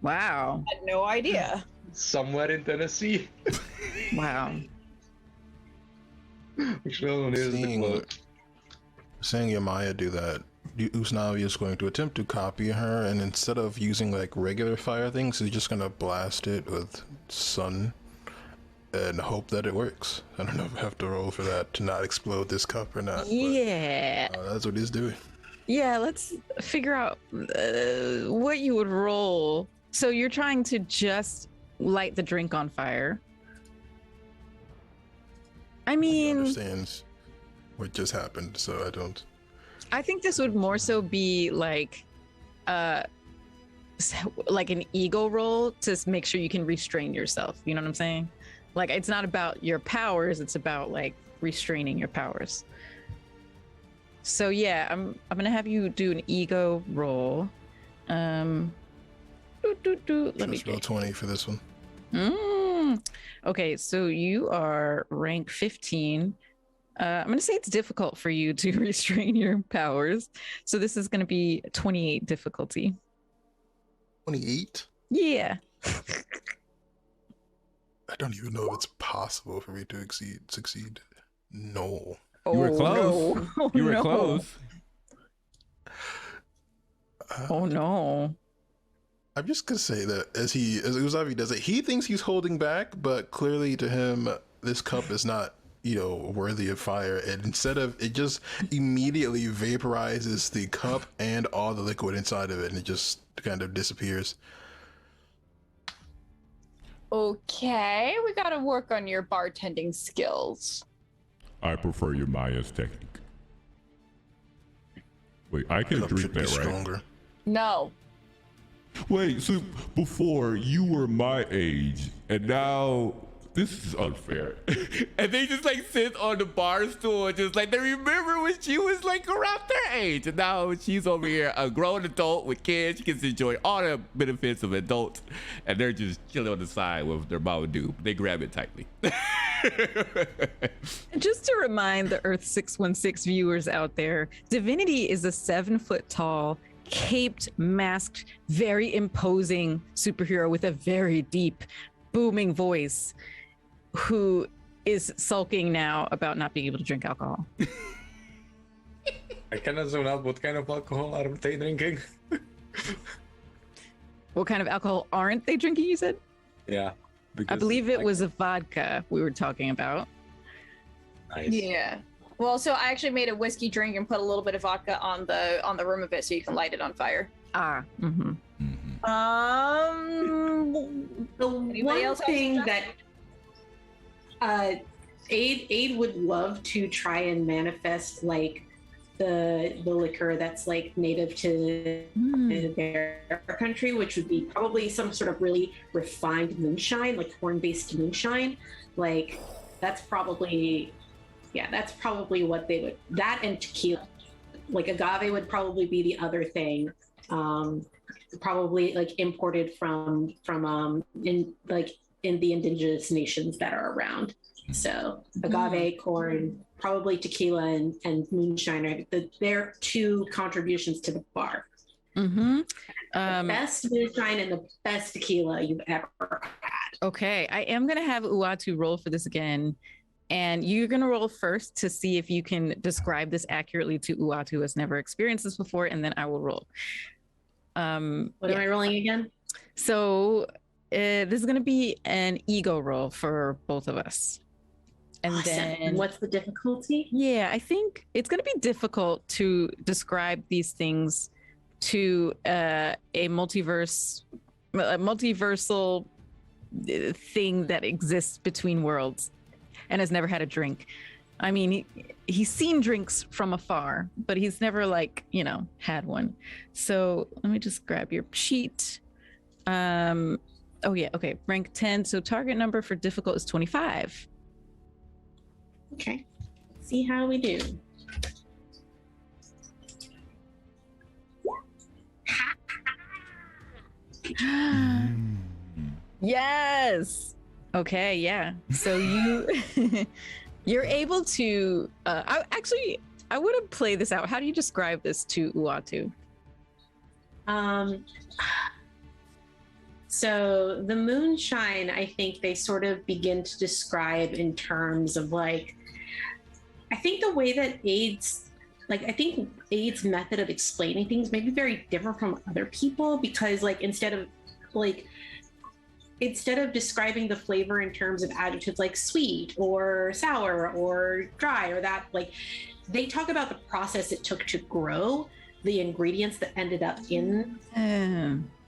Wow. I had no idea. Somewhere in Tennessee. Wow. Seeing Yamaya do that, Usnavi is going to attempt to copy her, and instead of using like regular fire things, he's just gonna blast it with sun and hope that it works. I don't know if I have to roll for that to not explode this cup or not. Yeah. But, that's what he's doing. Yeah, let's figure out what you would roll. So you're trying to just light the drink on fire. I He mean, understands what just happened, so I don't. I think this would more so be like an ego roll to make sure you can restrain yourself. You know what I'm saying? Like, it's not about your powers, it's about like restraining your powers. So yeah, I'm gonna have you do an ego roll. Let me Just roll 20 for this one. Okay, so you are rank 15. I'm gonna say it's difficult for you to restrain your powers. So this is gonna be 28 difficulty. 28? Yeah. I don't even know if it's possible for me to succeed. No. You were close. No. You were No. close. Oh no. I'm just gonna say that as Uzavi does it, he thinks he's holding back, but clearly to him, this cup is not worthy of fire. And instead of it, just immediately vaporizes the cup and all the liquid inside of it, and it just kind of disappears. Okay, we gotta work on your bartending skills. I prefer your Maya's technique. Wait, I can Cup drink should be that, right? stronger. No. Wait, so before you were my age, and now this is unfair. And they just like sit on the bar stool and just like they remember when she was like around their age, and now she's over here a grown adult with kids. She gets to enjoy all the benefits of adults, and they're just chilling on the side with their Mama Do. They grab it tightly. Just to remind the Earth 616 viewers out there, Divinity is a 7-foot tall, caped, masked, very imposing superhero with a very deep, booming voice who is sulking now about not being able to drink alcohol. I cannot zone out. What kind of alcohol are they drinking? What kind of alcohol aren't they drinking, you said? Yeah. I believe it was a vodka we were talking about. Nice. Yeah. Well, so I actually made a whiskey drink and put a little bit of vodka on the rim of it so you can light it on fire. Ah. Mm-hmm. The Anybody one else have thing suggestions? that Aid would love to try and manifest like the liquor that's like native to their country, which would be probably some sort of really refined moonshine, like corn-based moonshine. Like that's probably what they would. That and tequila, like agave would probably be the other thing. Probably like imported from in the indigenous nations that are around. So agave, corn, probably tequila and moonshine are their two contributions to the bar. Mm-hmm. The best moonshine and the best tequila you've ever had. Okay, I am going to have Uatu roll for this again. And you're going to roll first to see if you can describe this accurately to Uatu, who has never experienced this before, and then I will roll. What am I rolling again? So this is going to be an ego roll for both of us. And Awesome. then And what's the difficulty? Yeah, I think it's going to be difficult to describe these things to a multiversal thing that exists between worlds and has never had a drink. I mean, he's seen drinks from afar, but he's never had one. So let me just grab your sheet. Oh yeah, okay, rank 10. So target number for difficult is 25. Okay. See how we do. Yes. Okay, yeah. So you're able to I would have played this out. How do you describe this to Uatu? So the moonshine, I think they sort of begin to describe in terms of like, I think the way that Aid's method of explaining things may be very different from other people, because like instead of describing the flavor in terms of adjectives like sweet or sour or dry or that, like they talk about the process it took to grow the ingredients that ended up in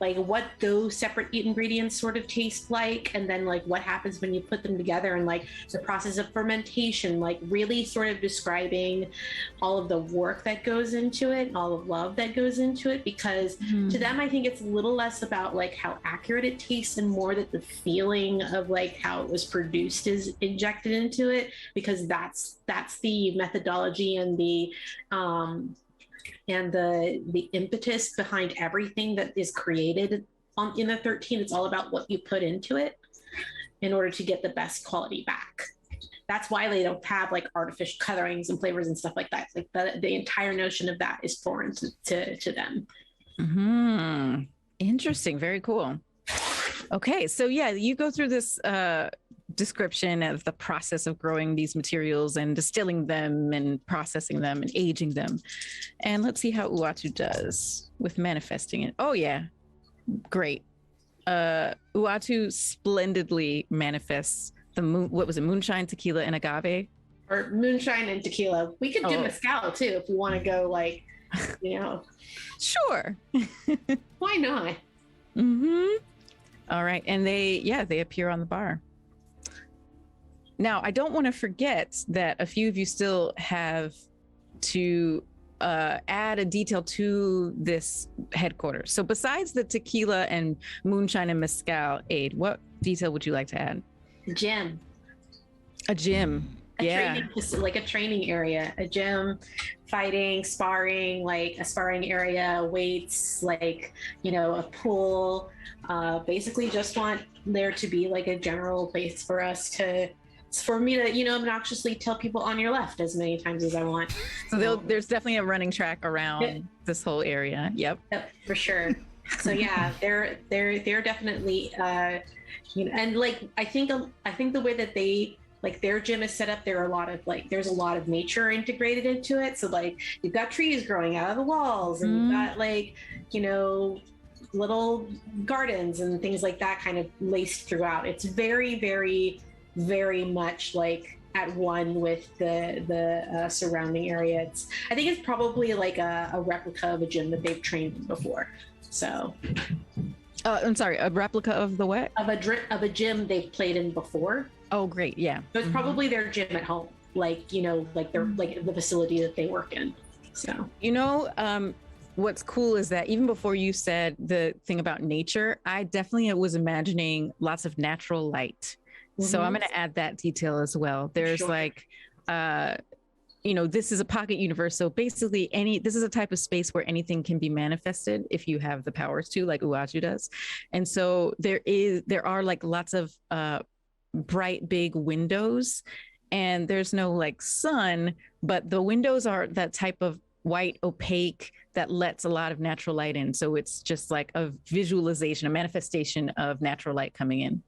like what those separate ingredients sort of taste like, and then like what happens when you put them together, and like the process of fermentation, like really sort of describing all of the work that goes into it and all the love that goes into it, because to them I think it's a little less about like how accurate it tastes and more that the feeling of like how it was produced is injected into it, because that's the methodology and the impetus behind everything that is created in the 13. It's all about what you put into it in order to get the best quality back. That's why they don't have like artificial colorings and flavors and stuff like that. Like the entire notion of that is foreign to them. Mm-hmm. Interesting. Very cool. Okay, so yeah, you go through this description of the process of growing these materials and distilling them and processing them and aging them. And let's see how Uatu does with manifesting it. Oh yeah, great. Uatu splendidly manifests what was it, moonshine, tequila, and agave? or moonshine and tequila. We could do Oh. mezcal too if we want to go like, Sure. why not? All right. And they appear on the bar. Now, I don't want to forget that a few of you still have to add a detail to this headquarters. So besides the tequila and moonshine and mezcal aid, what detail would you like to add? Gym. A gym. Training, like a training area, a gym, fighting, sparring, like a sparring area, weights, like, a pool. Basically just want there to be like a general place for me to, obnoxiously tell people on your left as many times as I want. So there's definitely a running track around this whole area. Yep, for sure. So yeah, they're definitely, and like, I think the way that they, like, their gym is set up, there's a lot of nature integrated into it. So like you've got trees growing out of the walls, and you've got like, little gardens and things like that kind of laced throughout. It's very, very, very much like at one with the surrounding area. I think it's probably like a replica of a gym that they've trained in before. So I'm sorry, a replica of the what? Of a gym they've played in before. Oh, great. Yeah. So it's probably their gym at home, like they're like the facility that they work in. So, what's cool is that even before you said the thing about nature, I definitely was imagining lots of natural light. So I'm going to add that detail as well. There's this is a pocket universe. So basically this is a type of space where anything can be manifested if you have the powers to, like Uatu does. And so there are like lots of bright, big windows, and there's no like sun, but the windows are that type of white opaque that lets a lot of natural light in. So it's just like a visualization, a manifestation of natural light coming in.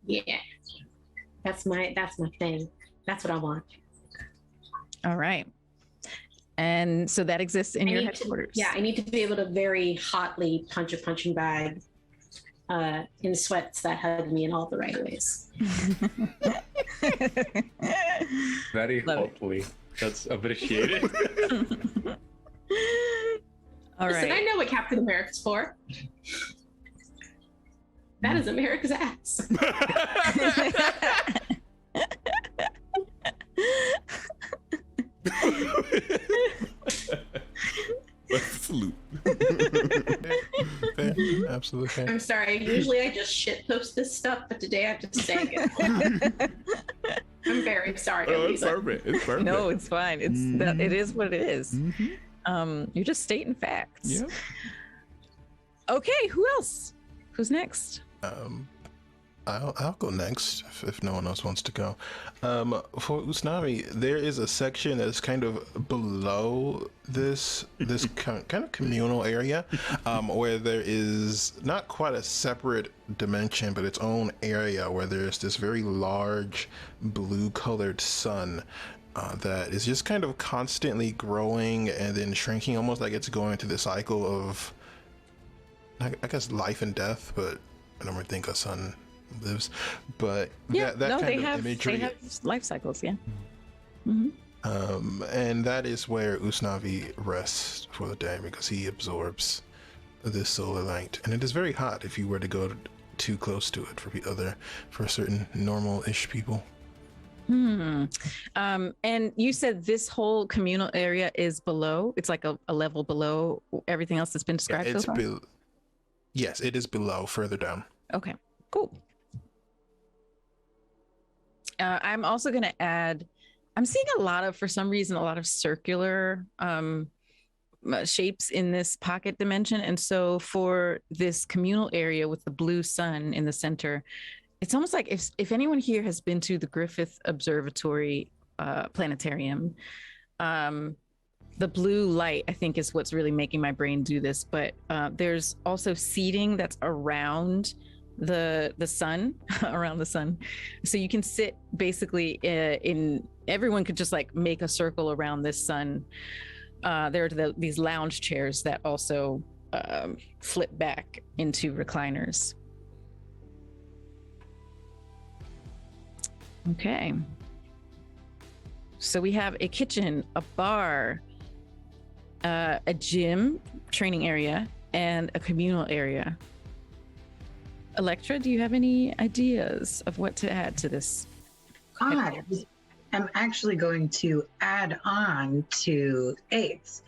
Yeah, that's my thing. That's what I want. All right. And so that exists in your headquarters. I need to be able to very hotly punch a punching bag in sweats that hug me in all the right ways. Very hotly. That's appreciated. All right. Listen, I know what Captain America's for. That is America's ass. Salute. Fair. Absolutely fair. I'm sorry. Usually I just shit post this stuff, but today I have to say it. I'm very sorry. It's perfect. It's perfect. No, it's fine. It is what it is. You're just stating facts. Yeah. Okay, who else? Who's next? I'll go next if no one else wants to go. For Usnavi, there is a section that's kind of below this kind of communal area, where there is not quite a separate dimension, but its own area where there's this very large blue-colored sun that is just kind of constantly growing and then shrinking, almost like it's going through the cycle of, I guess, life and death, but I don't really think a sun lives, but that kind of imagery. They have life cycles, yeah. And that is where Usnavi rests for the day, because he absorbs this solar light, and it is very hot if you were to go too close to it for certain normal-ish people. And you said this whole communal area is below. It's like a level below everything else that's been described so far. Yes, it is below, further down. Okay, cool. I'm also going to add, I'm seeing for some reason, a lot of circular shapes in this pocket dimension. And so for this communal area with the blue sun in the center, it's almost like if anyone here has been to the Griffith Observatory planetarium, the blue light, I think, is what's really making my brain do this. But there's also seating that's around the sun, around the sun. So you can sit basically everyone could just like make a circle around this sun. There are these lounge chairs that also flip back into recliners. Okay. So we have a kitchen, a bar, a gym, training area, and a communal area. Electra, do you have any ideas of what to add to this? I am actually going to add on to 8th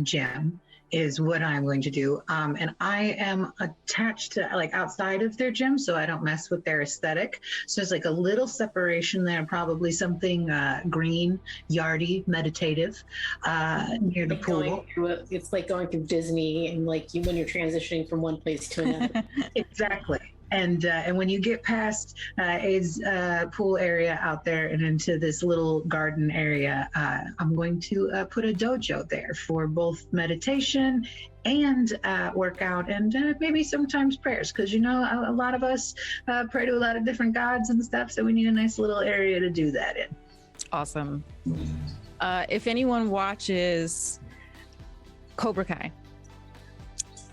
gym is what I'm going to do. And I am attached to like outside of their gym, so I don't mess with their aesthetic. So it's like a little separation there, probably something green, yardy, meditative near the pool. It's like going through Disney and like when you're transitioning from one place to another. Exactly. And when you get past Aid's pool area out there and into this little garden area, I'm going to put a dojo there for both meditation and workout and maybe sometimes prayers. Because, you know, a lot of us pray to a lot of different gods and stuff. So we need a nice little area to do that in. Awesome. If anyone watches Cobra Kai,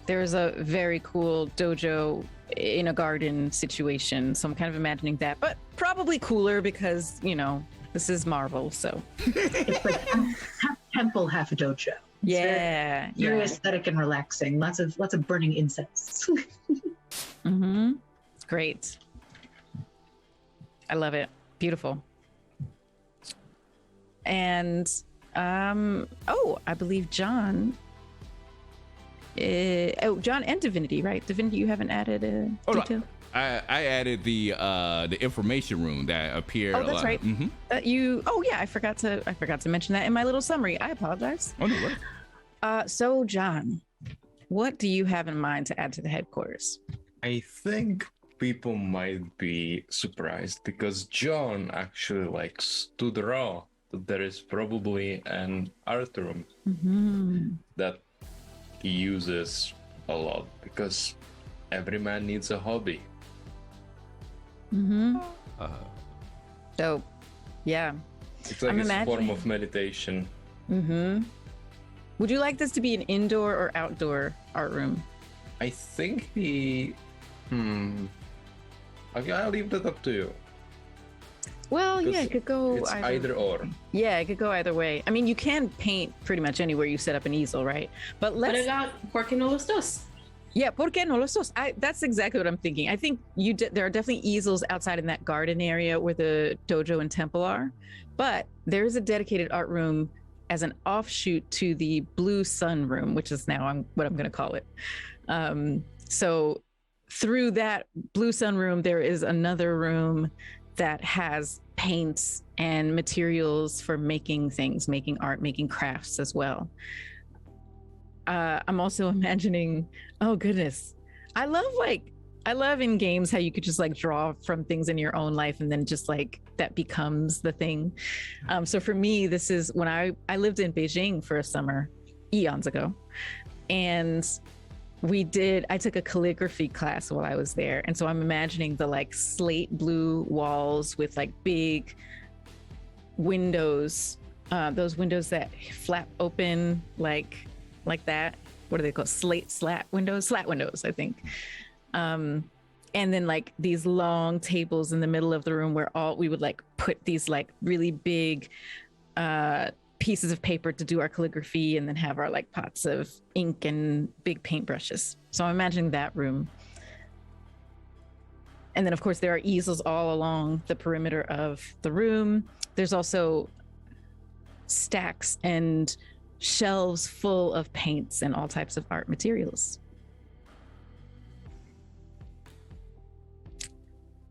there's a very cool dojo in a garden situation. So I'm kind of imagining that, but probably cooler because, you know, this is Marvel. So It's like half temple, half dojo. yeah. Very aesthetic and relaxing. Lots of burning incense. Mm-hmm. Great. I love it. Beautiful. And I believe John. John and Divinity, right? Divinity, you haven't added a detail. I added the information room that appeared. Oh, that's right. Mm-hmm. I forgot to mention that in my little summary. I apologize. Oh, no worries. So John, what do you have in mind to add to the headquarters? I think people might be surprised because John actually likes to draw. There is probably an art room that he uses a lot because every man needs a hobby. Dope. Yeah. It's like a form of meditation. Would you like this to be an indoor or outdoor art room? I think I'll leave that up to you. Well, yeah, it could go It's either or. Yeah, it could go either way. I mean, you can paint pretty much anywhere you set up an easel, right? But What about ¿Por qué no los dos? Yeah, ¿por qué no los dos? That's exactly what I'm thinking. I think there are definitely easels outside in that garden area where the dojo and temple are, but there is a dedicated art room as an offshoot to the Blue Sun room, which is now what I'm going to call it. So through that Blue Sun room, there is another room that has paints and materials for making things, making art, making crafts as well. I'm also imagining, oh goodness, I love in games how you could just like draw from things in your own life and then just like that becomes the thing. So for me, this is when I lived in Beijing for a summer eons ago, and I took a calligraphy class while I was there. And so I'm imagining the like slate blue walls with like big windows, those windows that flap open like that. What are they called? Slat windows, I think. And then like these long tables in the middle of the room where we would like put these like really big pieces of paper to do our calligraphy and then have our like pots of ink and big paintbrushes. So I'm imagining that room. And then of course there are easels all along the perimeter of the room. There's also stacks and shelves full of paints and all types of art materials.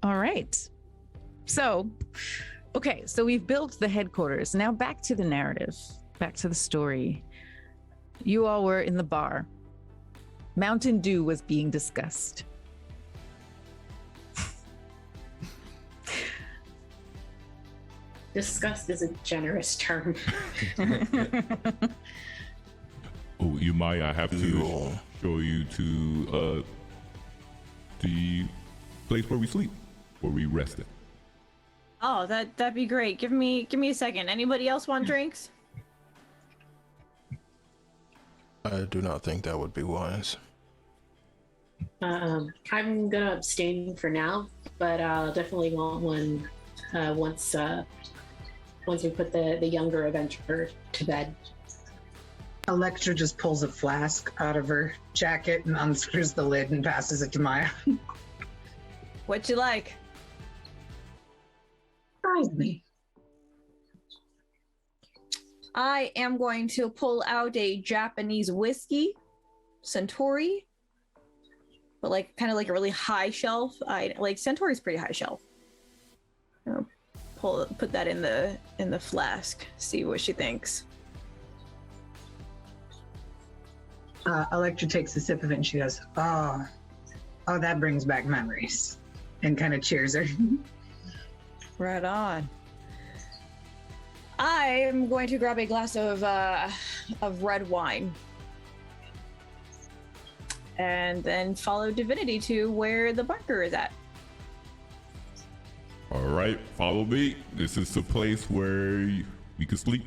All right. So we've built the headquarters. Now back to the narrative, back to the story. You all were in the bar. Mountain Dew was being discussed. Disgust is a generous term. Oh, you might. I have to show you to the place where we sleep, where we rested. Oh, that'd be great. Give me a second. Anybody else want drinks? I do not think that would be wise. I'm gonna abstain for now, but I'll definitely want one once once we put the younger Avenger to bed. Electra just pulls a flask out of her jacket and unscrews the lid and passes it to Maya. What you like? Surprised me. I am going to pull out a Japanese whiskey, Centauri, but like kind of like a really high shelf. I like Centauri's pretty high shelf. Put that in the flask. See what she thinks. Electra takes a sip of it and she goes, oh, that brings back memories, and kind of cheers her. Right on. I am going to grab a glass of red wine and then follow Divinity to where the bunker is at. All right, follow me. This is the place where you can sleep.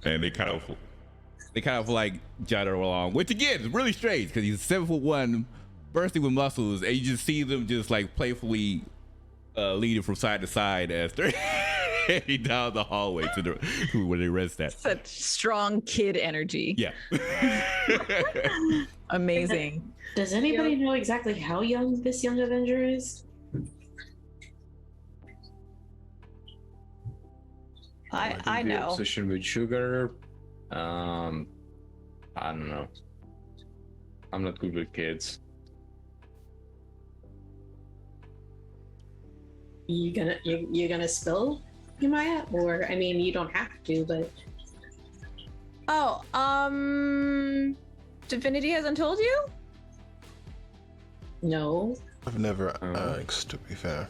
And they kind of like judder along, which again is really strange because he's 7'1", bursting with muscles, and you just see them just like playfully leading from side to side as they're heading down the hallway to where they rest at. Such strong kid energy. Yeah. Amazing. Does anybody know exactly how young this young Avenger is? I The know. obsession with sugar. I don't know. I'm not good with kids. You gonna spill, Maya? Or I mean, you don't have to, but Oh, Divinity hasn't told you? no. I've never asked, to be fair.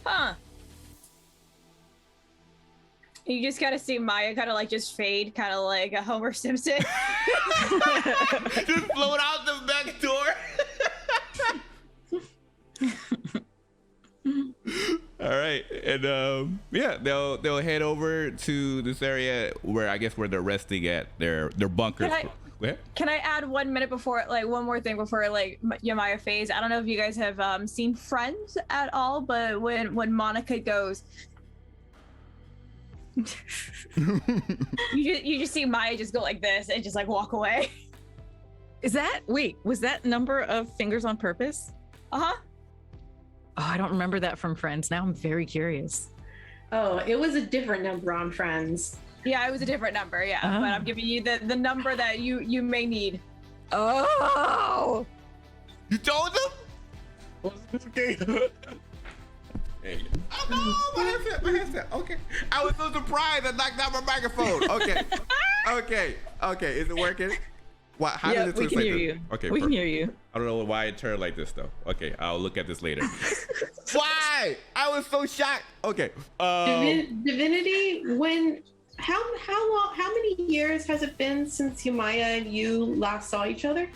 Huh. You just gotta see Maya kind of like just fade, kind of like a Homer Simpson. Just float out the back door. All right, and yeah, they'll head over to this area where I guess where they're resting at their bunkers. Go ahead. Can I add 1 minute before, like, one more thing before, like, Yamaya phase? I don't know if you guys have seen Friends at all, but when Monica goes, you just see Maya just go like this and just like walk away. Was that number of fingers on purpose? Uh-huh. Oh, I don't remember that from Friends. Now I'm very curious. Oh, it was a different number on Friends. Yeah, it was a different number, yeah. Oh. But I'm giving you the number that you may need. Oh, You told them? Okay. Hey. Oh no, my headset. Okay. I was so surprised I knocked out my microphone. Okay. Okay. Is it working? What? How yeah, did it we can like hear this? you. Okay. We can perfect. hear you. I don't know why it turned like this though. Okay, I'll look at this later. Why? I was so shocked. Okay. Divinity, how many years has it been since Yamaya and you last saw each other?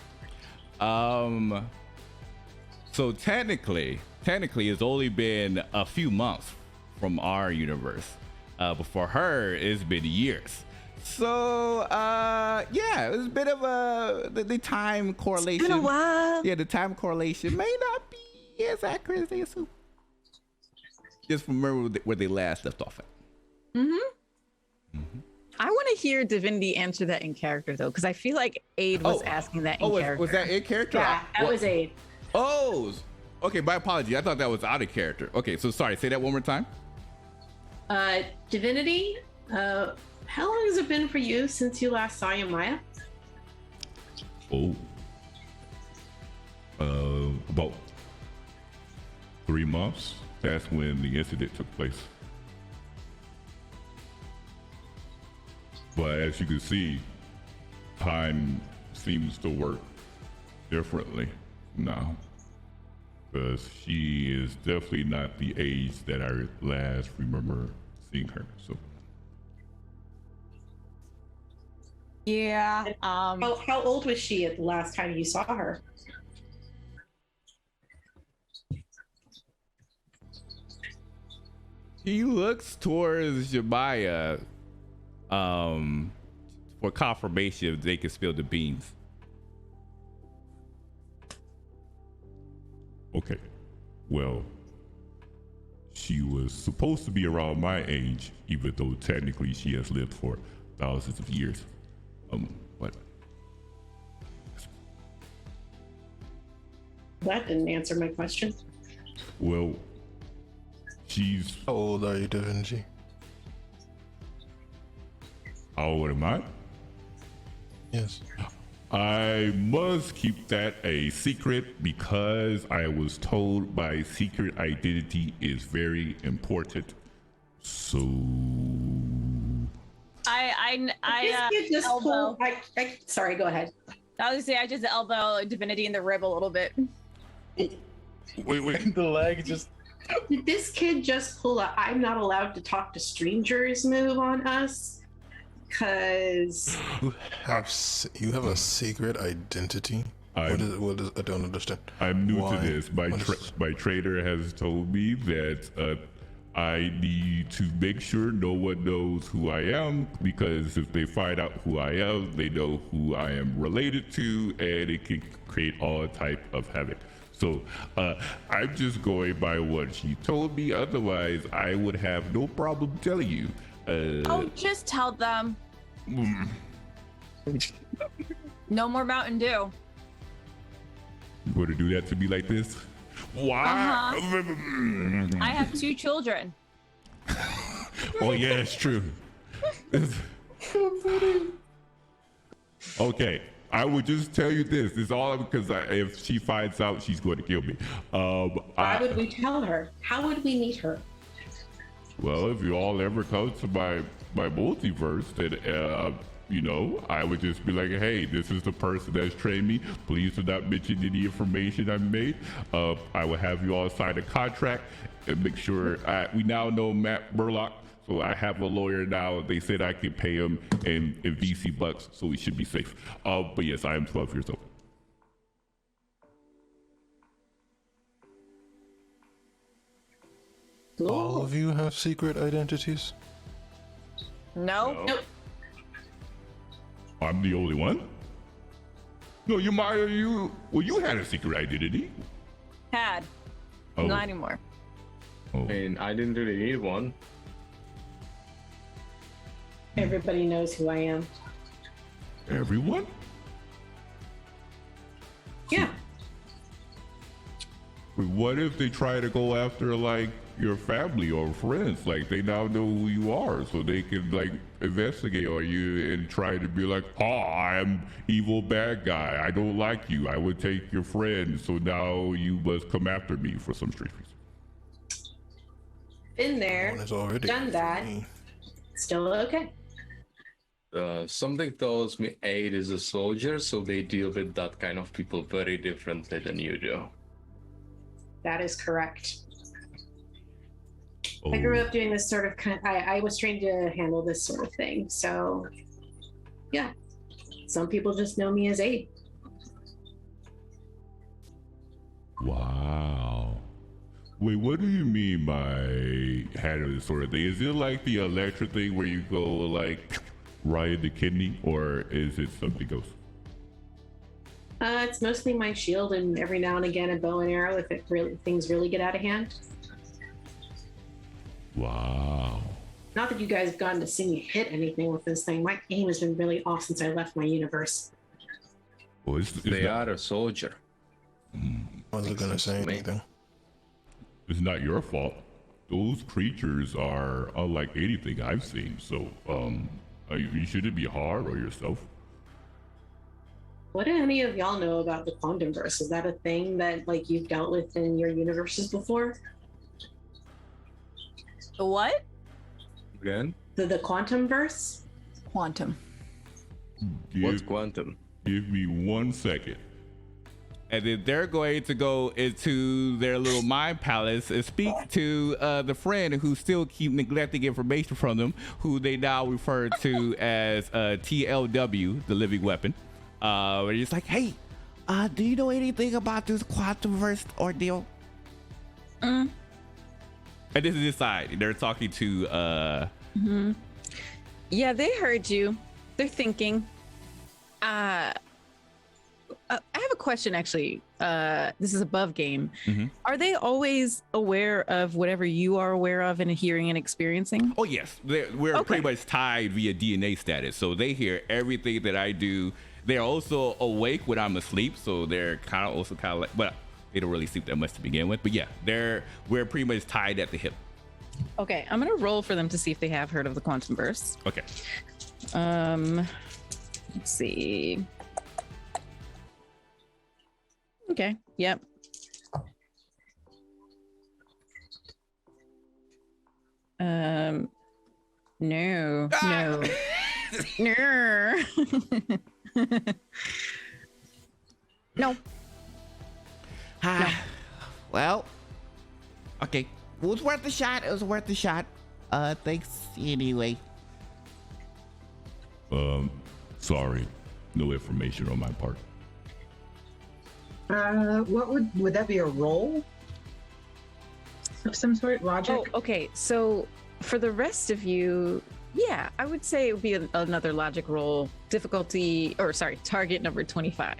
So technically it's only been a few months from our universe. But for her, it's been years. So yeah, it's a bit of the time correlation. It's been a while. Yeah, the time correlation may not be as accurate as they assume. Just remember where they last left off at. I want to hear Divinity answer that in character though, because I feel like Aid was asking that in character. Was that in character? Yeah, that was Aid. Oh, okay. My apology. I thought that was out of character. Okay, so sorry. Say that one more time. Divinity, how long has it been for you since you last saw Yamaya? Oh. About 3 months. That's when the incident took place. But as you can see, time seems to work differently now. Because she is definitely not the age that I last remember seeing her. So Yeah. How old was she at the last time you saw her? He looks towards Jemaya for confirmation if they can spill the beans. okay, well, She was supposed to be around my age, even though technically she has lived for thousands of years. But That didn't answer my question. well, she's How old are you, Da Vinci? how old am I? Yes. I must keep that a secret because I was told my secret identity is very important. So You just elbow. pull- sorry, go ahead. I was gonna say I just elbow Divinity in the rib a little bit. wait. The leg just. Did this kid just pull a I'm not allowed to talk to strangers move on us? Because You have a secret identity. What is? I don't understand. I'm new Why? to this. My trainer has told me that I need to make sure no one knows who I am, because if they find out who I am, they know who I am related to, and it can create all type of havoc. So I'm just going by what she told me. Otherwise, I would have no problem telling you. Oh, just tell them. No more Mountain Dew. You want to do that to me like this? Why? I have 2 children. Oh yeah, it's true. Okay, I would just tell you this. It's all because if she finds out, she's going to kill me. why would we tell her? How would we meet her? Well, if you all ever come to my multiverse, then I would just be like, hey, this is the person that's trained me. Please do not mention any information I made. I will have you all sign a contract and make sure. We now know Matt Burlock, so I have a lawyer now. They said I can pay him in VC bucks, so we should be safe. But yes, I am 12 years old. All of you have secret identities? No. Nope. I'm the only one? No, you had a secret identity. Had. Oh. Not anymore. Oh. And I didn't really need one. Everybody knows who I am. Everyone? Yeah. But what if they try to go after like your family or friends? Like they now know who you are, so they can like investigate on you and try to be like, "Oh, I'm evil bad guy. I don't like you. I would take your friend, so now you must come after me for some strange reason." Been there, One is already done that. me. Still okay. Something tells me Aid is a soldier, so they deal with that kind of people very differently than you do. That is correct. Oh. I grew up doing this sort of I was trained to handle this sort of thing. So, yeah. Some people just know me as Aid. Wow. Wait, what do you mean by handle this sort of thing? Is it like the electric thing where you go like right in the kidney, or is it something else? It's mostly my shield and every now and again a bow and arrow if things really get out of hand. Wow. Not that you guys have gotten to see me hit anything with this thing. My aim has been really off since I left my universe. Well, They are a soldier. Wasn't gonna say anything. It's not your fault. Those creatures are unlike anything I've seen. So, you shouldn't be hard on yourself. What do any of y'all know about the quantum verse? Is that a thing that like you've dealt with in your universes before? The what? Again? The quantum verse? Quantum. What's quantum? Give me 1 second. And then they're going to go into their little mind palace and speak to the friend who still keep neglecting information from them, who they now refer to as TLW, the living weapon. Where he's like, hey, do you know anything about this quantum verse ordeal? And this is his side. They're talking to Yeah, they heard you. They're thinking. I have a question actually. This is above game. Mhm. Are they always aware of whatever you are aware of and hearing and experiencing? Oh yes, we're Okay. pretty much tied via DNA status, so they hear everything that I do. They're also awake when I'm asleep, so they're kind of like, but they don't really sleep that much to begin with. But yeah, we're pretty much tied at the hip. Okay, I'm gonna roll for them to see if they have heard of the quantum burst. Okay. Let's see. Okay. Yep. No. No. No. No. Well, okay. It was worth the shot. It was worth the shot. Thanks anyway. Sorry, no information on my part. What would that be, a roll of some sort? Logic? Oh, okay. So for the rest of you, yeah, I would say it would be another logic roll. Target number 25.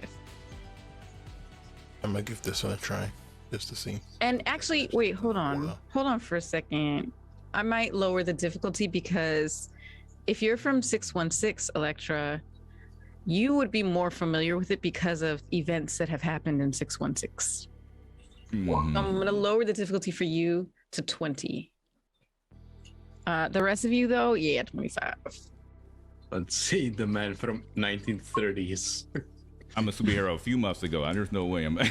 I'm gonna give this one a try, just to see. And actually, wait, hold on for a second. I might lower the difficulty because if you're from 616, Electra, you would be more familiar with it because of events that have happened in 616. Mhm. I'm going to lower the difficulty for you to 20. The rest of you, though, yeah, 25. Let's see, the man from 1930s. I'm a superhero a few months ago. There's no way I know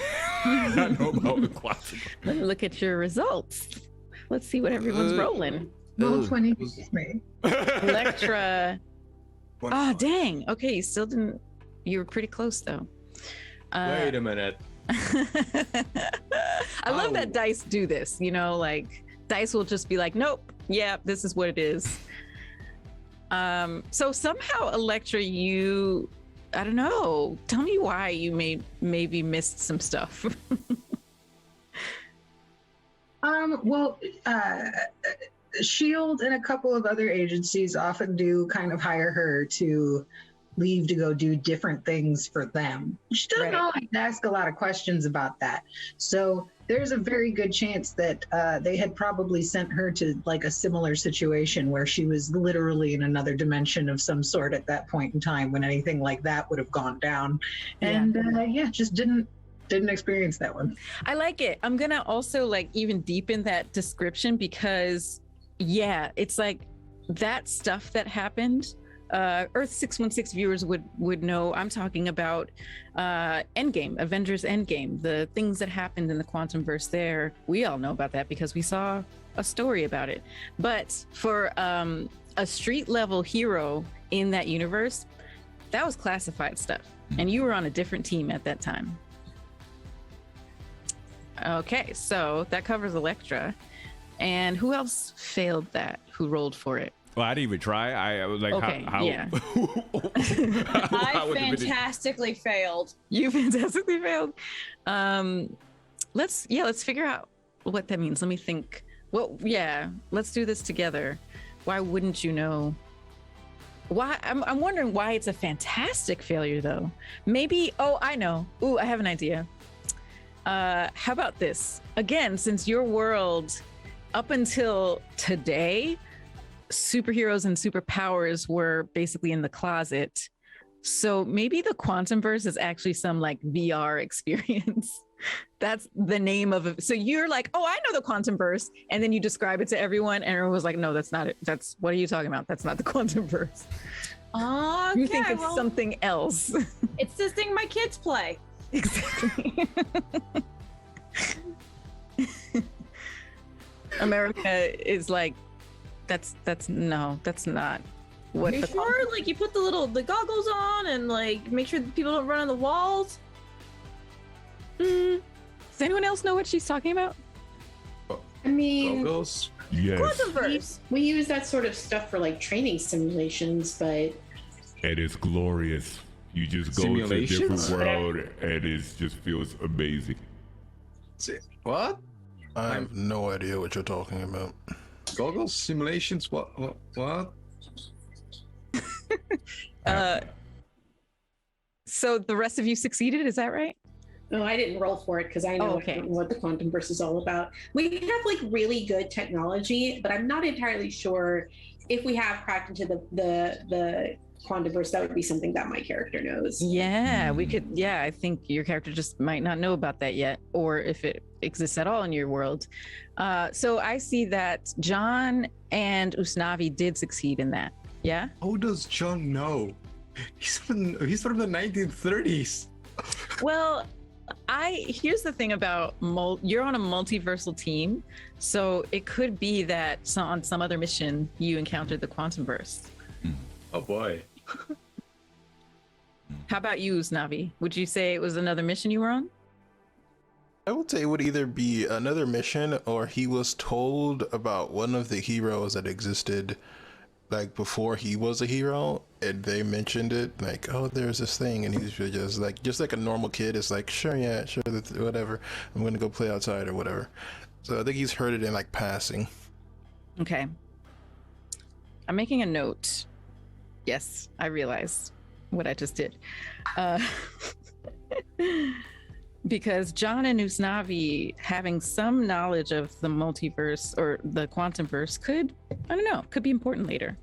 about the quantum. Let me look at your results. Let's see what everyone's rolling. Roll 20 beats me. Electra. Oh, dang. Okay, you still didn't. You were pretty close, though. Wait a minute. I love that dice do this. You know, like dice will just be like, nope, yeah, this is what it is. So somehow, Electra, you, I don't know. Tell me why you maybe missed some stuff. Well, Shield and a couple of other agencies often do kind of hire her to leave to go do different things for them. She doesn't always ask a lot of questions about that. So there's a very good chance that they had probably sent her to like a similar situation where she was literally in another dimension of some sort at that point in time when anything like that would have gone down. And just didn't experience that one. I like it. I'm gonna also like even deepen that description because it's like that stuff that happened. Earth 616 viewers would know I'm talking about Endgame, Avengers Endgame, the things that happened in the quantum verse there. We all know about that because we saw a story about it. But for a street level hero in that universe, that was classified stuff. And you were on a different team at that time. Okay, so that covers Electra. And who else failed that? Who rolled for it? Well, I didn't even try. I was like, okay, how yeah. I fantastically failed. You fantastically failed. Let's figure out what that means. Let me think. Let's do this together. Why wouldn't you know? Why? I'm wondering why it's a fantastic failure though. Maybe. Oh, I know. Ooh, I have an idea. How about this? Again, since your world, up until today, superheroes and superpowers were basically in the closet. So maybe the quantum verse is actually some like VR experience. That's the name of it. So you're like, oh, I know the quantum verse. And then you describe it to everyone. And everyone was like, no, that's not it. What are you talking about? That's not the quantum verse. Okay, you think it's something else. It's this thing my kids play. Exactly. America is like, that's not what. Are you sure? Like you put the goggles on and like make sure that people don't run on the walls. Does anyone else know what she's talking about? I mean, Goggles? Yes, Quantumverse. we use that sort of stuff for like training simulations, but and it's glorious. You just go to a different Simulations? world, and it just feels amazing. What? I have no idea what you're talking about. Goggles? Simulations? What? So the rest of you succeeded, is that right? No, I didn't roll for it because I know Oh, okay. I don't know what the quantum verse is all about. We have like really good technology, but I'm not entirely sure if we have cracked into the quantum verse. That would be something that my character knows. Yeah, we could. Yeah, I think your character just might not know about that yet, or if it exists at all in your world. So I see that John and Usnavi did succeed in that. Yeah. How does John know? He's from the 1930s. Well, here's the thing about you're on a multiversal team, so it could be that on some other mission you encountered the quantum burst. Oh boy. How about you, Usnavi? Would you say it was another mission you were on? I would say it would either be another mission or he was told about one of the heroes that existed like before he was a hero, and they mentioned it like, oh, there's this thing, and he's just like a normal kid. It's like, sure, yeah, sure, whatever, I'm gonna go play outside or whatever. So I think he's heard it in like passing. Okay. I'm making a note. Yes, I realized what I just did. Because John and Usnavi having some knowledge of the multiverse or the quantum verse could be important later.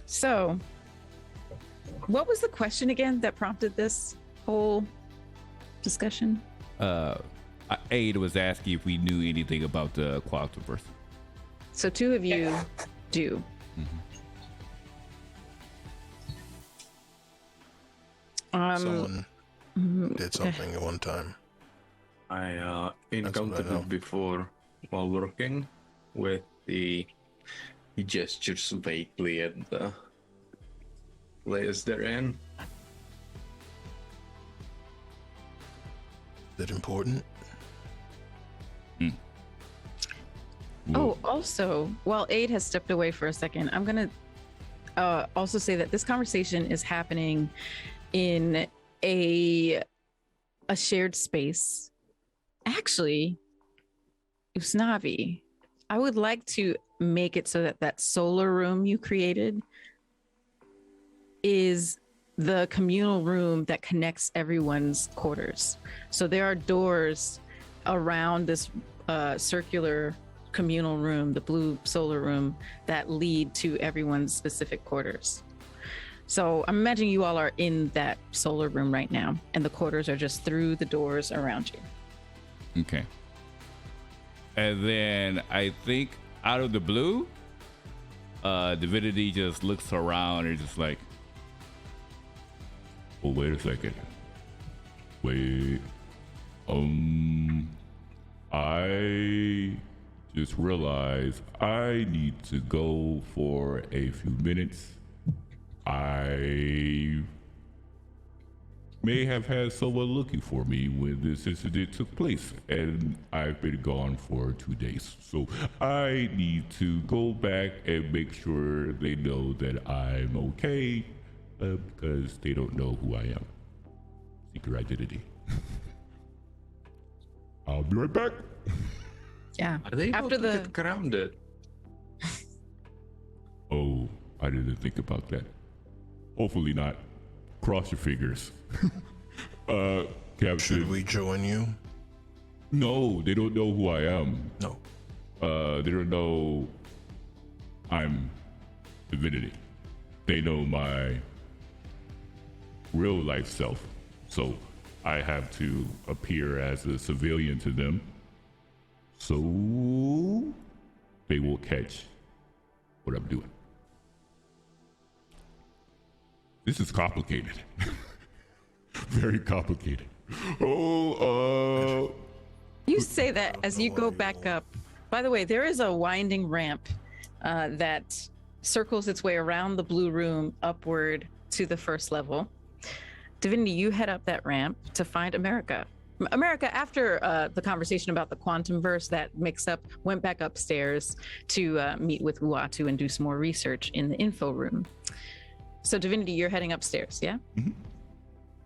So, what was the question again that prompted this whole discussion? Aid was asking if we knew anything about the quantum verse. So two of you do. Someone did something at one time. I encountered it before while working with he gestures vaguely at the place they're in. Is it important? Oh, also, while Aid has stepped away for a second, I'm gonna also say that this conversation is happening in a shared space. Actually, Usnavi, I would like to make it so that solar room you created is the communal room that connects everyone's quarters. So there are doors around this circular communal room, the blue solar room, that lead to everyone's specific quarters. So I'm imagining you all are in that solar room right now, and the quarters are just through the doors around you. Okay. And then I think out of the blue, Divinity just looks around and just like, oh, wait a second. Wait. I just realized I need to go for a few minutes. I may have had someone looking for me when this incident took place, and I've been gone for 2 days. So I need to go back and make sure they know that I'm okay, because they don't know who I am. Secret identity. I'll be right back. Yeah. Are they able to get grounded? Oh, I didn't think about that. Hopefully not. Cross your fingers. Captain. Should we join you? No, they don't know who I am. No. They don't know I'm Divinity. They know my real life self. So I have to appear as a civilian to them. So they will catch what I'm doing. This is complicated. Very complicated. You say that as you go back up. By the way, there is a winding ramp that circles its way around the blue room upward to the first level. Divinity, you head up that ramp to find America. America, after the conversation about the quantum verse, that mix-up, went back upstairs to meet with Uatu and do some more research in the info room. So Divinity, you're heading upstairs, yeah? Mm-hmm.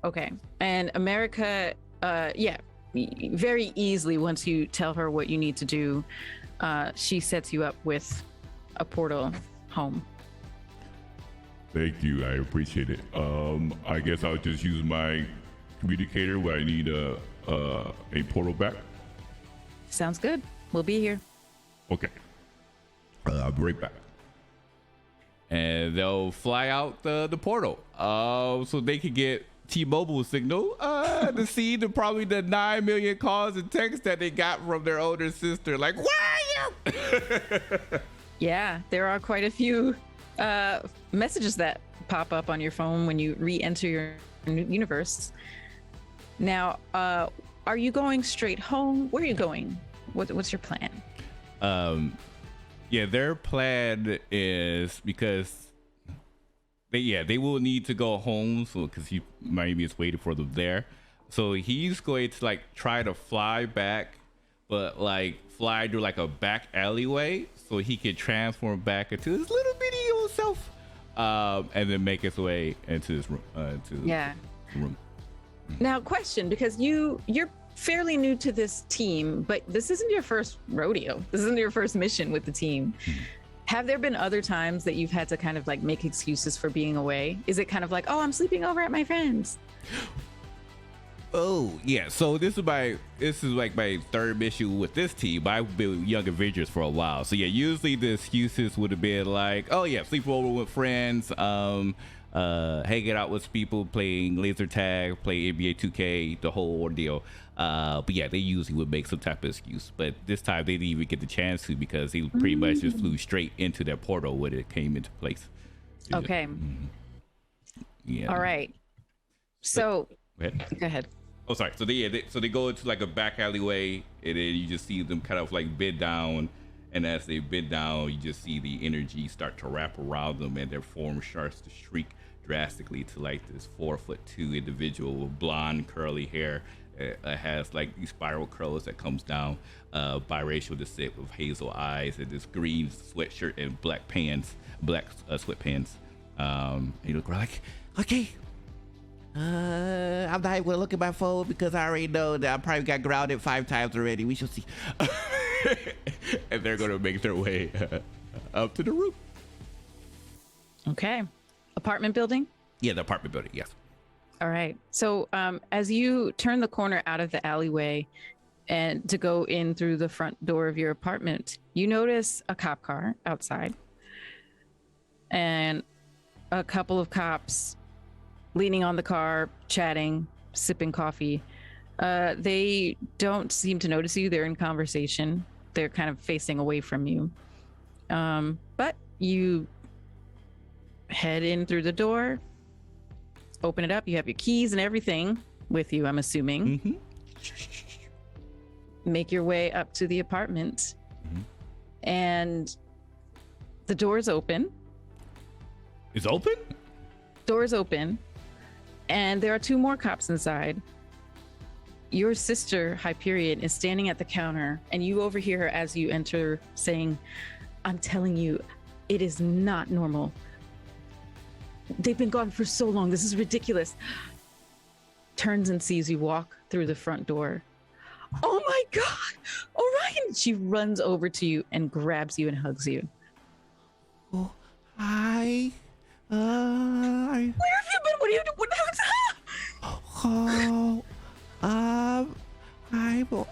Okay. And America, very easily, once you tell her what you need to do, she sets you up with a portal home. Thank you. I appreciate it. I guess I'll just use my communicator when I need a portal back. Sounds good. We'll be here. Okay. I'll be right back. And they'll fly out the portal so they can get T-Mobile signal to see probably the 9 million calls and texts that they got from their older sister. Like, where are you? Yeah, there are quite a few messages that pop up on your phone when you re-enter your universe. Now, are you going straight home? Where are you going? What's your plan? Yeah, their plan is because they will need to go home, so because Miami is waiting for them there. So he's going to like try to fly back, but like fly through like a back alleyway so he can transform back into his little bitty old self, and then make his way into this room. The room. Now, question, because you're fairly new to this team, but this isn't your first rodeo. This isn't your first mission with the team. Have there been other times that you've had to kind of like make excuses for being away? Is it kind of like, oh, I'm sleeping over at my friend's? Oh yeah, so this is like my third mission with this team. But I've been with Young Avengers for a while, so yeah, usually the excuses would have been like, oh yeah, sleep over with friends, hanging out with people, playing laser tag, play NBA 2K, the whole ordeal. But yeah, they usually would make some type of excuse. But this time they didn't even get the chance to because they pretty much just flew straight into their portal when it came into place. Okay. Yeah. All right. So Go ahead. Oh, sorry. So they go into like a back alleyway, and then you just see them kind of like bend down. And as they bend down, you just see the energy start to wrap around them, and their form starts to shrink drastically to like this 4'2" individual with blonde curly hair. It has like these spiral curls that comes down, biracial descent with hazel eyes, and this green sweatshirt and black sweatpants. You look like, okay, I'm not even looking at my phone because I already know that I probably got grounded 5 times already. We shall see. And they're gonna make their way up to the roof. Okay. Apartment building? Yeah, the apartment building, yes. All right. So as you turn the corner out of the alleyway and to go in through the front door of your apartment, you notice a cop car outside and a couple of cops leaning on the car, chatting, sipping coffee. They don't seem to notice you. They're in conversation. They're kind of facing away from you. But you head in through the door, open it up. You have your keys and everything with you, I'm assuming. Mm-hmm. Make your way up to the apartment. And the door's open. It's open? Door's open. And there are 2 more cops inside. Your sister, Hyperion, is standing at the counter, and you overhear her as you enter saying, I'm telling you, it is not normal. They've been gone for so long. This is ridiculous. Turns and sees you walk through the front door. Oh my God, Orion! She runs over to you and grabs you and hugs you. Oh, hi. Where have you been? What are you doing? Oh,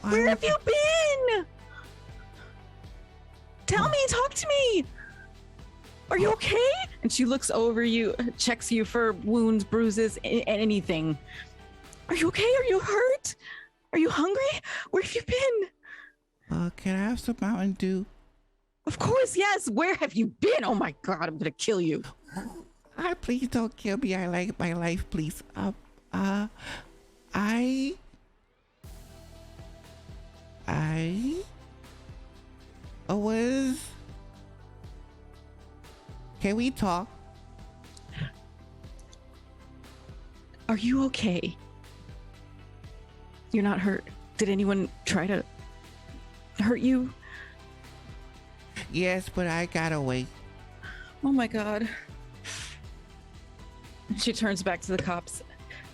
Where have you been? Tell me, talk to me. Are you okay? And she looks over you, checks you for wounds, bruises, anything. Are you okay? Are you hurt? Are you hungry? Where have you been? Can I have some Mountain Dew? Of course, yes. Where have you been? Oh my God, I'm gonna kill you. Please don't kill me. I like my life, please. I was. Can we talk? Are you okay? You're not hurt. Did anyone try to hurt you? Yes, but I got away. Oh my God. She turns back to the cops.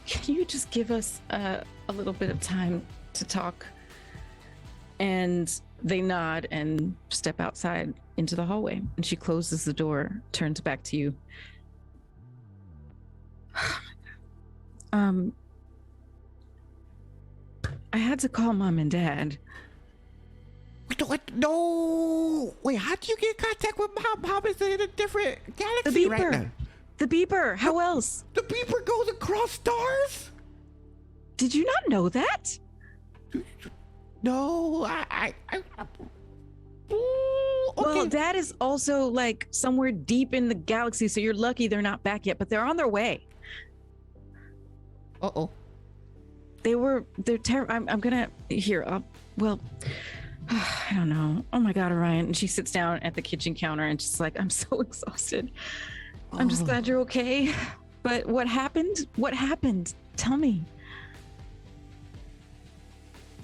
Can you just give us a little bit of time to talk? And they nod and step outside into the hallway. And she closes the door, turns back to you. I had to call mom and dad. What? No. Wait, how did you get in contact with Mom? Mom is in a different The galaxy right beeper. now. The beeper. How else? The beeper goes across stars? Did you not know that? No, Ooh, okay. Well, dad is also like somewhere deep in the galaxy, so you're lucky they're not back yet, but they're on their way. Uh-oh. They're terrible. I'm gonna, here, well, I don't know. Oh my God, Orion. And she sits down at the kitchen counter and just like, I'm so exhausted. I'm just glad you're okay. But what happened? What happened? Tell me.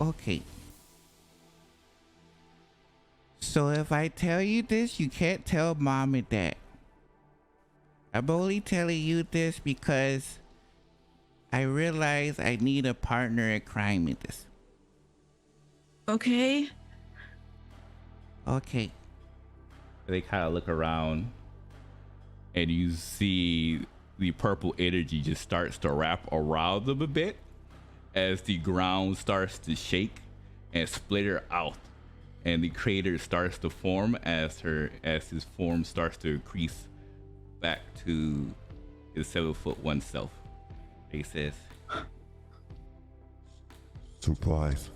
Okay. So if I tell you this, you can't tell Mom and Dad. I'm only telling you this because I realize I need a partner in crime in this. Okay. Okay. They kind of look around and you see the purple energy just starts to wrap around them a bit as the ground starts to shake and splitter out, and the crater starts to form as his form starts to increase back to his 7'1" self. He says, Supplies.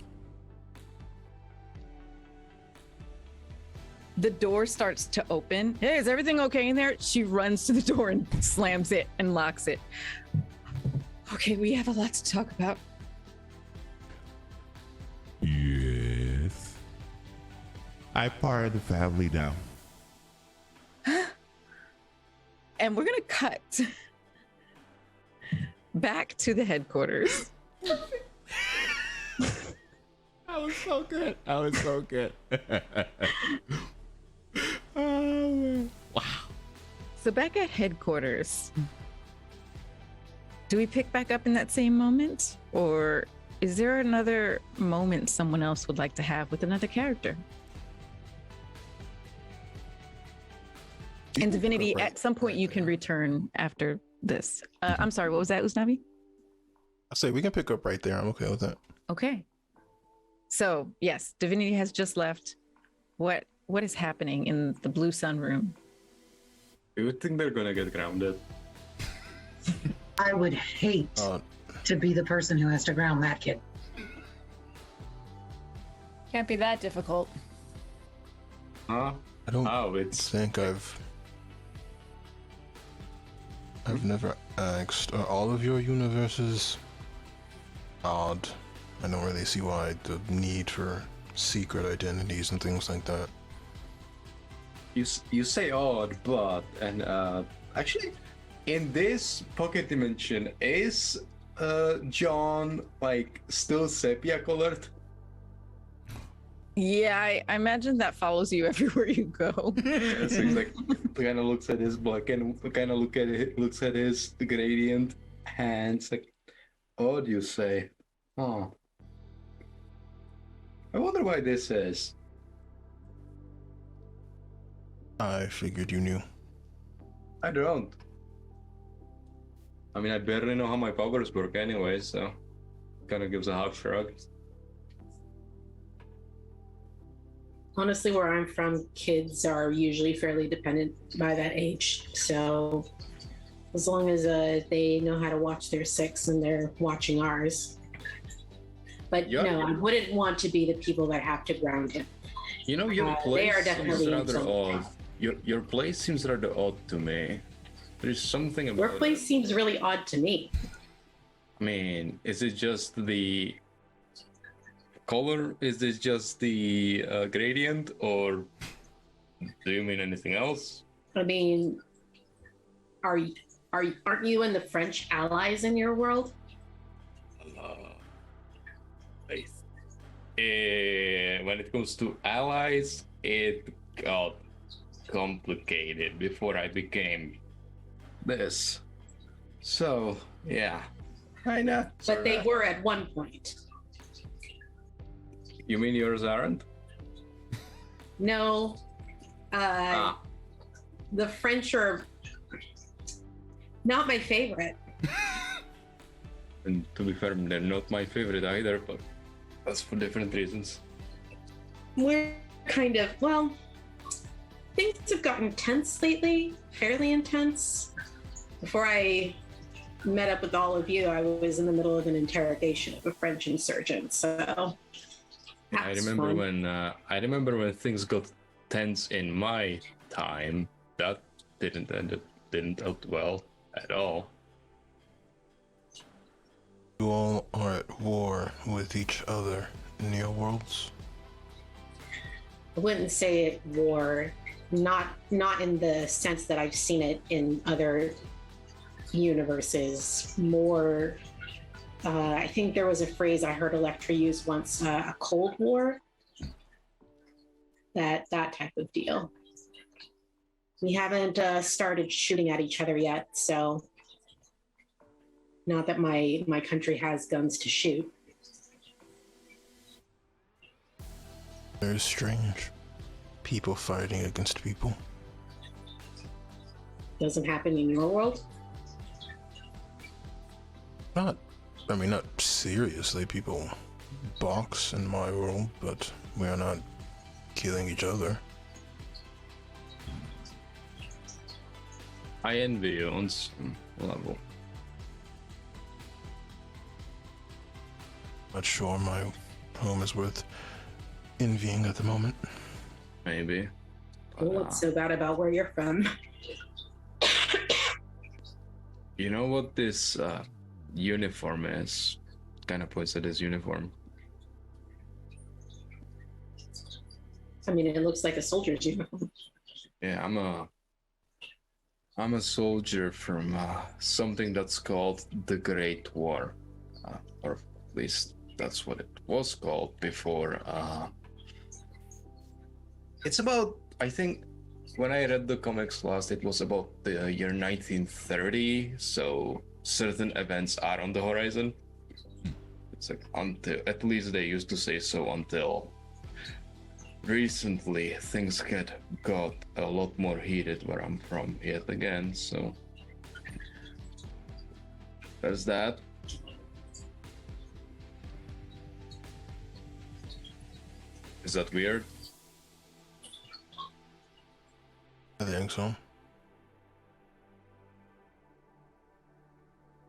The door starts to open. Hey, is everything okay in there? She runs to the door and slams it and locks it. Okay, we have a lot to talk about. Yes. I part of the family now. And we're gonna cut back to the headquarters. That was so good. That was so good. Oh, wow. So back at headquarters, do we pick back up in that same moment? Or is there another moment someone else would like to have with another character? And Divinity, at some point you can return after this. I'm sorry, what was that, Usnavi? I say we can pick up right there. I'm okay with that. Okay. So yes, Divinity has just left. What is happening in the Blue Sun room? You would think they're gonna get grounded. I would hate to be the person who has to ground that kid. Can't be that difficult. Huh? I don't It's think I've never asked, are all of your universes odd? I don't really see why the need for secret identities and things like that. you say odd, but actually, in this pocket dimension, is John like still sepia colored? Yeah, I imagine that follows you everywhere you go. Yeah, so he's like kind of looks at his black and kind of looks at his gradient hands like, odd, you say? Huh. I wonder why this is. I figured you knew. I don't. I mean, I barely know how my powers work anyway, so kind of gives a half shrug. Honestly, where I'm from, kids are usually fairly dependent by that age. So as long as they know how to watch their six and they're watching ours. But Yeah. no, I wouldn't want to be the people that have to ground him. You know, your They place are seems definitely rather insulting. odd. Your place seems rather odd to me. There's something about Your place it. seems really odd to me. I mean, is it just the color? Is this just the gradient, or do you mean anything else? I mean, aren't you and the French allies in your world? When it comes to allies, it got complicated before I became this. So, yeah. Kinda. But they were at one point. You mean yours aren't? No. The French are not my favorite. And to be fair, they're not my favorite either, but that's for different reasons. We're kind of, well, things have gotten tense lately, fairly intense. Before I met up with all of you, I was in the middle of an interrogation of a French insurgent, so I remember when things got tense in my time. That didn't end well at all. You all are at war with each other in your worlds. I wouldn't say it war, not in the sense that I've seen it in other universes. More, I think there was a phrase I heard Electra use once: a Cold War. That type of deal. We haven't started shooting at each other yet, so not that my country has guns to shoot. Very strange. People fighting against people. Doesn't happen in your world. Not seriously. People box in my world, but we are not killing each other. I envy you on some level. Not sure my home is worth envying at the moment. Maybe. Well, what's so bad about where you're from? You know what this uniform is? Kind of points at his uniform. I mean, it looks like a soldier's uniform. Yeah, I'm a soldier from something that's called the Great War, or at least that's what it was called before. It's about, I think, when I read the comics last, it was about the year 1930. So certain events are on the horizon. It's like until, at least they used to say so, until recently things got a lot more heated where I'm from yet again, so there's that. Is that weird? I think so.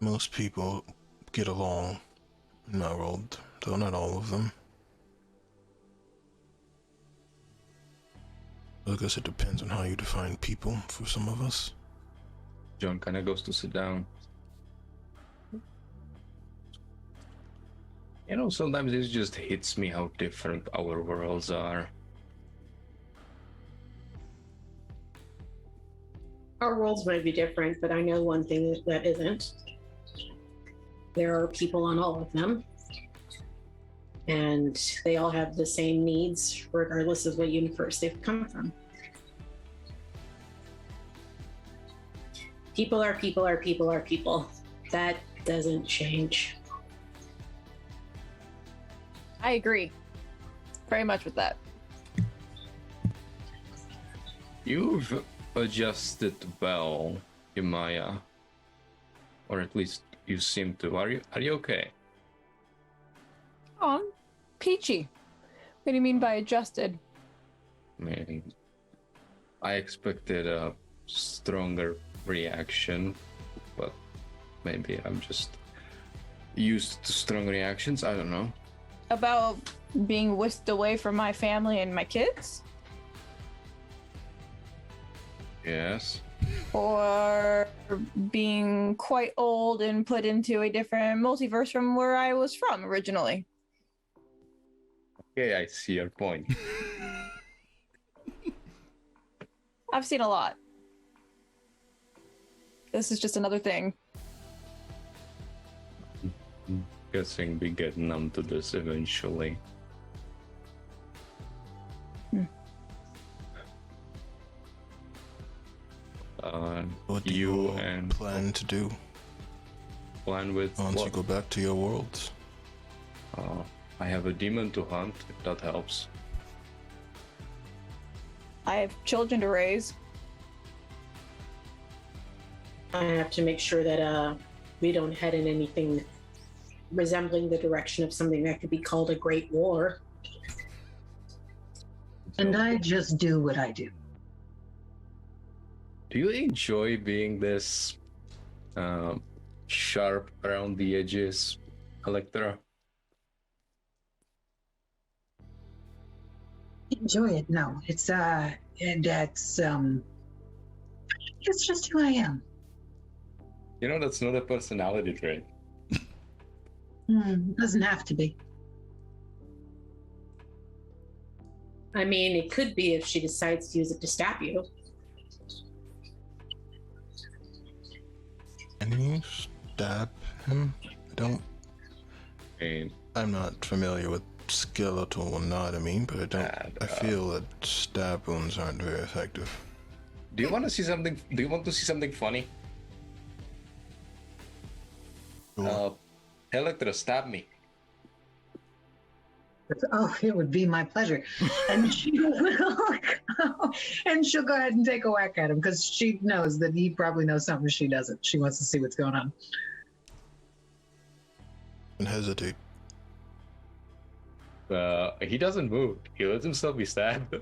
Most people get along in my world, though not all of them. I guess it depends on how you define people for some of us. John kind of goes to sit down. You know, sometimes it just hits me how different our worlds are. Our worlds might be different, but I know one thing that isn't. There are people on all of them, and they all have the same needs regardless of what universe they've come from. People are people are people are people. That doesn't change. I agree very much with that. You've adjusted well, Yumaya, or at least you seem to. Are you okay? Oh, I'm peachy. What do you mean by adjusted? I mean, I expected a stronger reaction, but maybe I'm just used to strong reactions. I don't know. About being whisked away from my family and my kids? Yes. Or being quite old and put into a different multiverse from where I was from originally? Okay, I see your point. I've seen a lot. This is just another thing. Guessing we get numb to this eventually. What do you you and plan to do plan with once what? you go back to your worlds? I have a demon to hunt, if that helps. I have children to raise. I have to make sure that we don't head in anything resembling the direction of something that could be called a great war. And I just do what I do. Do you enjoy being this sharp around the edges, Electra? Enjoy it. No, it's it's just who I am. You know, that's not a personality trait. Doesn't have to be. I mean, it could be if she decides to use it to stab you. Can you stab him? And I'm not familiar with skeletal anatomy, but I feel that stab wounds aren't very effective. do you want to see something? Do you want to see something funny? Sure. Electra, stab me. Oh, it would be my pleasure. And she will go, and she'll go ahead and take a whack at him because she knows that he probably knows something she doesn't. She wants to see what's going on. And hesitate. He doesn't move. He lets himself be stabbed.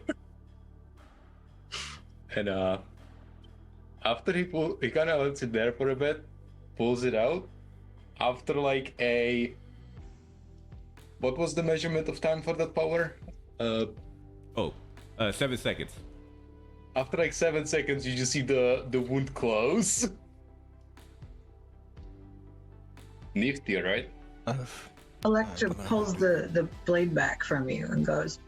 And after he kind of lets it there for a bit, pulls it out. After like what was the measurement of time for that power? 7 seconds. After like 7 seconds, you just see the wound close. Nifty, right? Electra pulls the blade back from you and goes,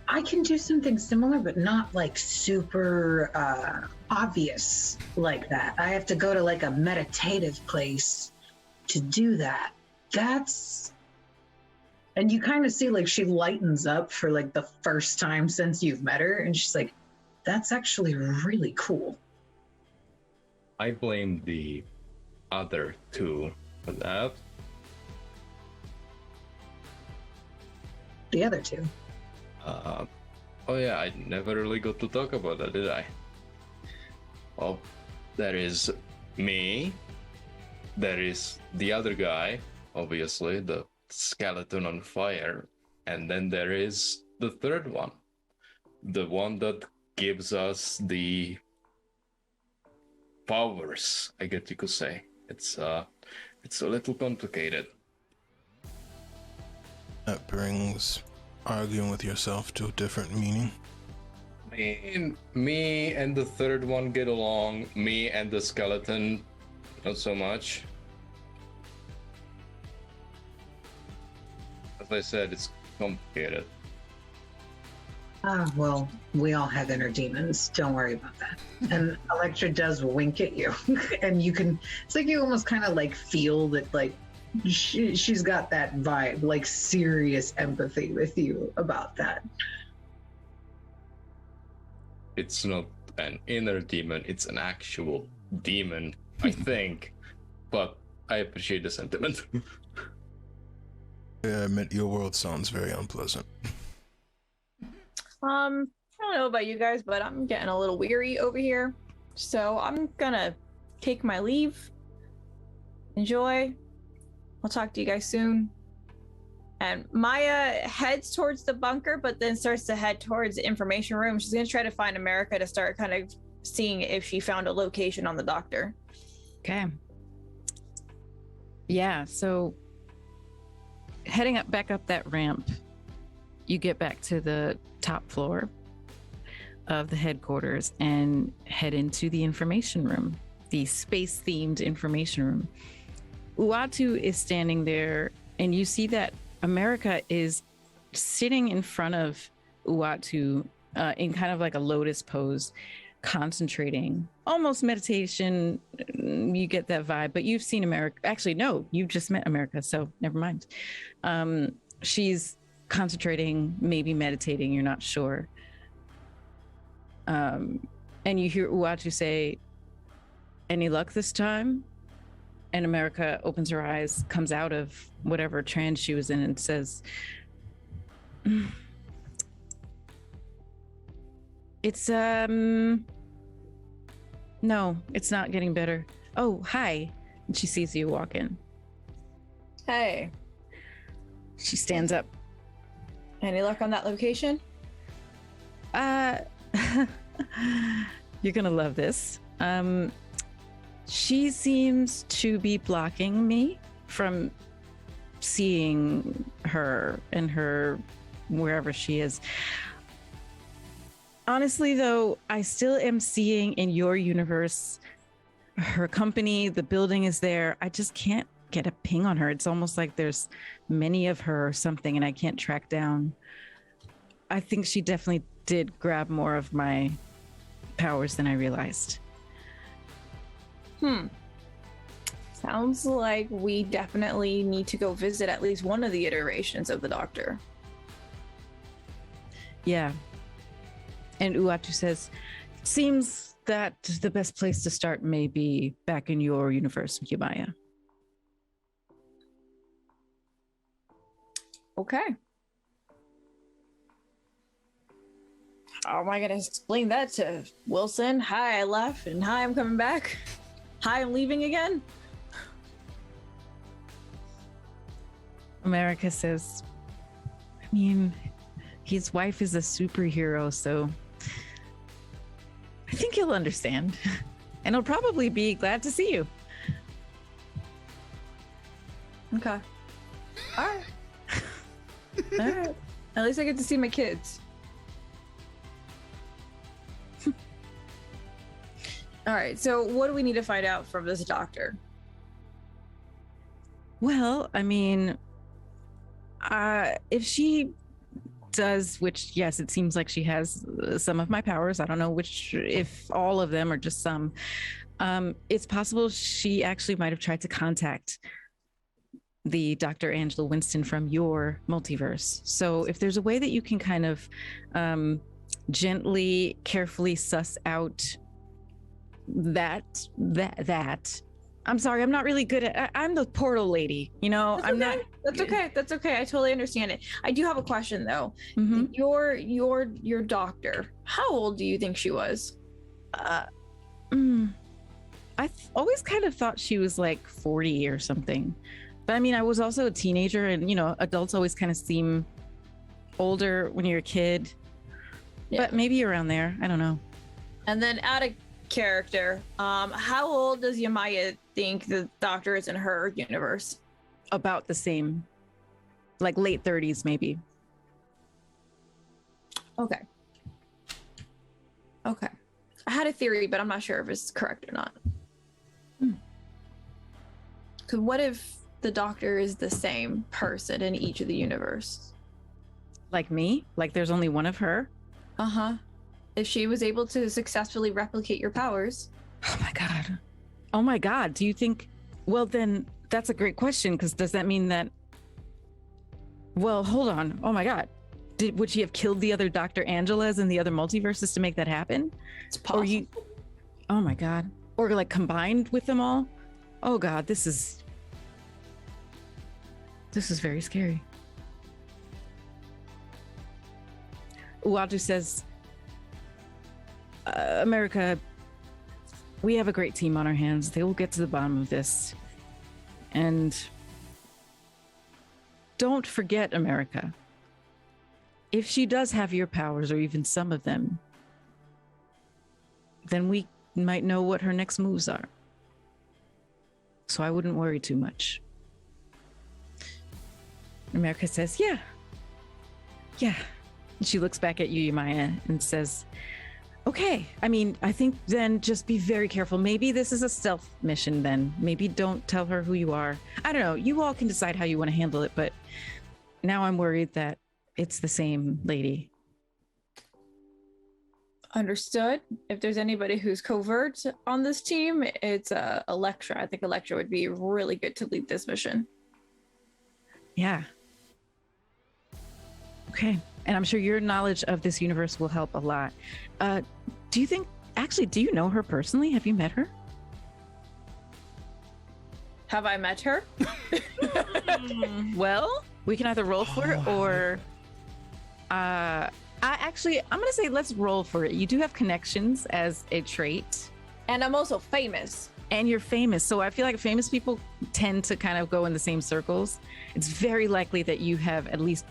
I can do something similar, but not like super obvious like that. I have to go to like a meditative place to do that. And you kind of see like she lightens up for like the first time since you've met her. And she's like, that's actually really cool. I blame the other two for that. The other two. Oh yeah, I never really got to talk about that, did I? Well, there is me. There is the other guy, obviously, the skeleton on fire. And then there is the third one. The one that gives us the powers, I guess you could say. It's a little complicated. That brings arguing with yourself to a different meaning. Me and the third one get along. Me and the skeleton, not so much. As I said, it's complicated. Well, we all have inner demons. Don't worry about that. And Electra does wink at you. And it's like you almost kind of like feel that like she's got that vibe, like serious empathy with you about that. It's not an inner demon, it's an actual demon, I think. But I appreciate the sentiment. I admit your world sounds very unpleasant. I don't know about you guys, but I'm getting a little weary over here. So I'm gonna take my leave. Enjoy. I'll talk to you guys soon. And Maya heads towards the bunker, but then starts to head towards the information room. She's gonna try to find America to start kind of seeing if she found a location on the doctor. Okay. Yeah, so heading back up that ramp, you get back to the top floor of the headquarters and head into the information room, the space-themed information room. Uatu is standing there, and you see that America is sitting in front of Uatu in kind of like a lotus pose, concentrating, almost meditation. You get that vibe, but you've seen America. Actually, no, you've just met America, so never mind. She's concentrating, maybe meditating, you're not sure. And you hear Uatu say, "Any luck this time?" And America opens her eyes, comes out of whatever trance she was in, and says, "It's No, it's not getting better. Oh, hi. And she sees you walk in. Hey, She stands up. any luck on that location? You're gonna love this. She seems to be blocking me from seeing her and her wherever she is. Honestly, though, I still am seeing in your universe her company, the building is there. I just can't get a ping on her. It's almost like there's many of her or something and I can't track down. I think she definitely did grab more of my powers than I realized. Sounds like we definitely need to go visit at least one of the iterations of the Doctor. Yeah. And Uatu says, seems that the best place to start may be back in your universe, Yumaya. Okay. How am I going to explain that to Wilson? Hi, I left, and hi, I'm coming back. Hi, I'm leaving again. America says, I mean, his wife is a superhero, so I think he'll understand. And he'll probably be glad to see you. Okay. All right. All right. At least I get to see my kids. All right. So, what do we need to find out from this doctor? Well, I mean, if she does, which, yes, it seems like she has some of my powers. I don't know which, if all of them or just some. It's possible she actually might have tried to contact the Dr. Angela Winston from your multiverse. So if there's a way that you can kind of gently, carefully suss out that I'm sorry, I'm not really good at, I'm the portal lady, you know. That's I'm okay. not. That's okay. That's okay. I totally understand it. I do have a question though. Mhm. Your doctor, how old do you think she was? Always kind of thought she was like 40 or something. But I mean, I was also a teenager, and you know, adults always kind of seem older when you're a kid. Yeah. But maybe around there. I don't know. And then out of character, how old does Yamaya think the doctor is in her universe? About the same, like late 30s, maybe. Okay. Okay. I had a theory, but I'm not sure if it's correct or not. Because what if the doctor is the same person in each of the universe? Like me? Like there's only one of her? Uh-huh. If she was able to successfully replicate your powers. Oh my God. Oh my God. Do you think, well, then that's a great question, because does that mean that, well, hold on. Oh my God. Would she have killed the other Dr. Angelas in the other multiverses to make that happen? It's possible. Oh my God. Or like combined with them all? Oh God, this is very scary. Uatu says, America, we have a great team on our hands. They will get to the bottom of this. And don't forget, America, if she does have your powers, or even some of them, then we might know what her next moves are. So I wouldn't worry too much. America says, yeah. And she looks back at you, Yamaya, and says, okay, I mean, I think then just be very careful. Maybe this is a stealth mission then. Maybe don't tell her who you are. I don't know. You all can decide how you want to handle it, but now I'm worried that it's the same lady. Understood. If there's anybody who's covert on this team, it's Electra. I think Electra would be really good to lead this mission. Yeah. Okay. And I'm sure your knowledge of this universe will help a lot. Do you know her personally? Have you met her? Have I met her? Well, we can either roll for it, or I'm going to say let's roll for it. You do have connections as a trait. And I'm also famous. And you're famous. So I feel like famous people tend to kind of go in the same circles. It's very likely that you have at least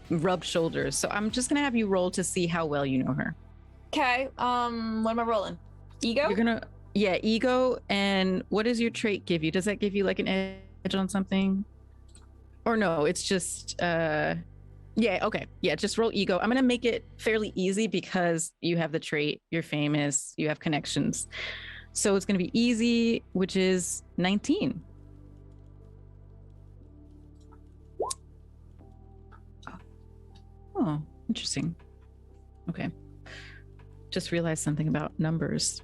rubbed shoulders. So I'm just gonna have you roll to see how well you know her. Okay. What am I rolling? Ego? Ego. And what does your trait give you? Does that give you like an edge on something? Or no, it's just okay. Yeah, just roll ego. I'm gonna make it fairly easy because you have the trait, you're famous, you have connections. So it's gonna be easy, which is 19. Oh, interesting. Okay. Just realized something about numbers.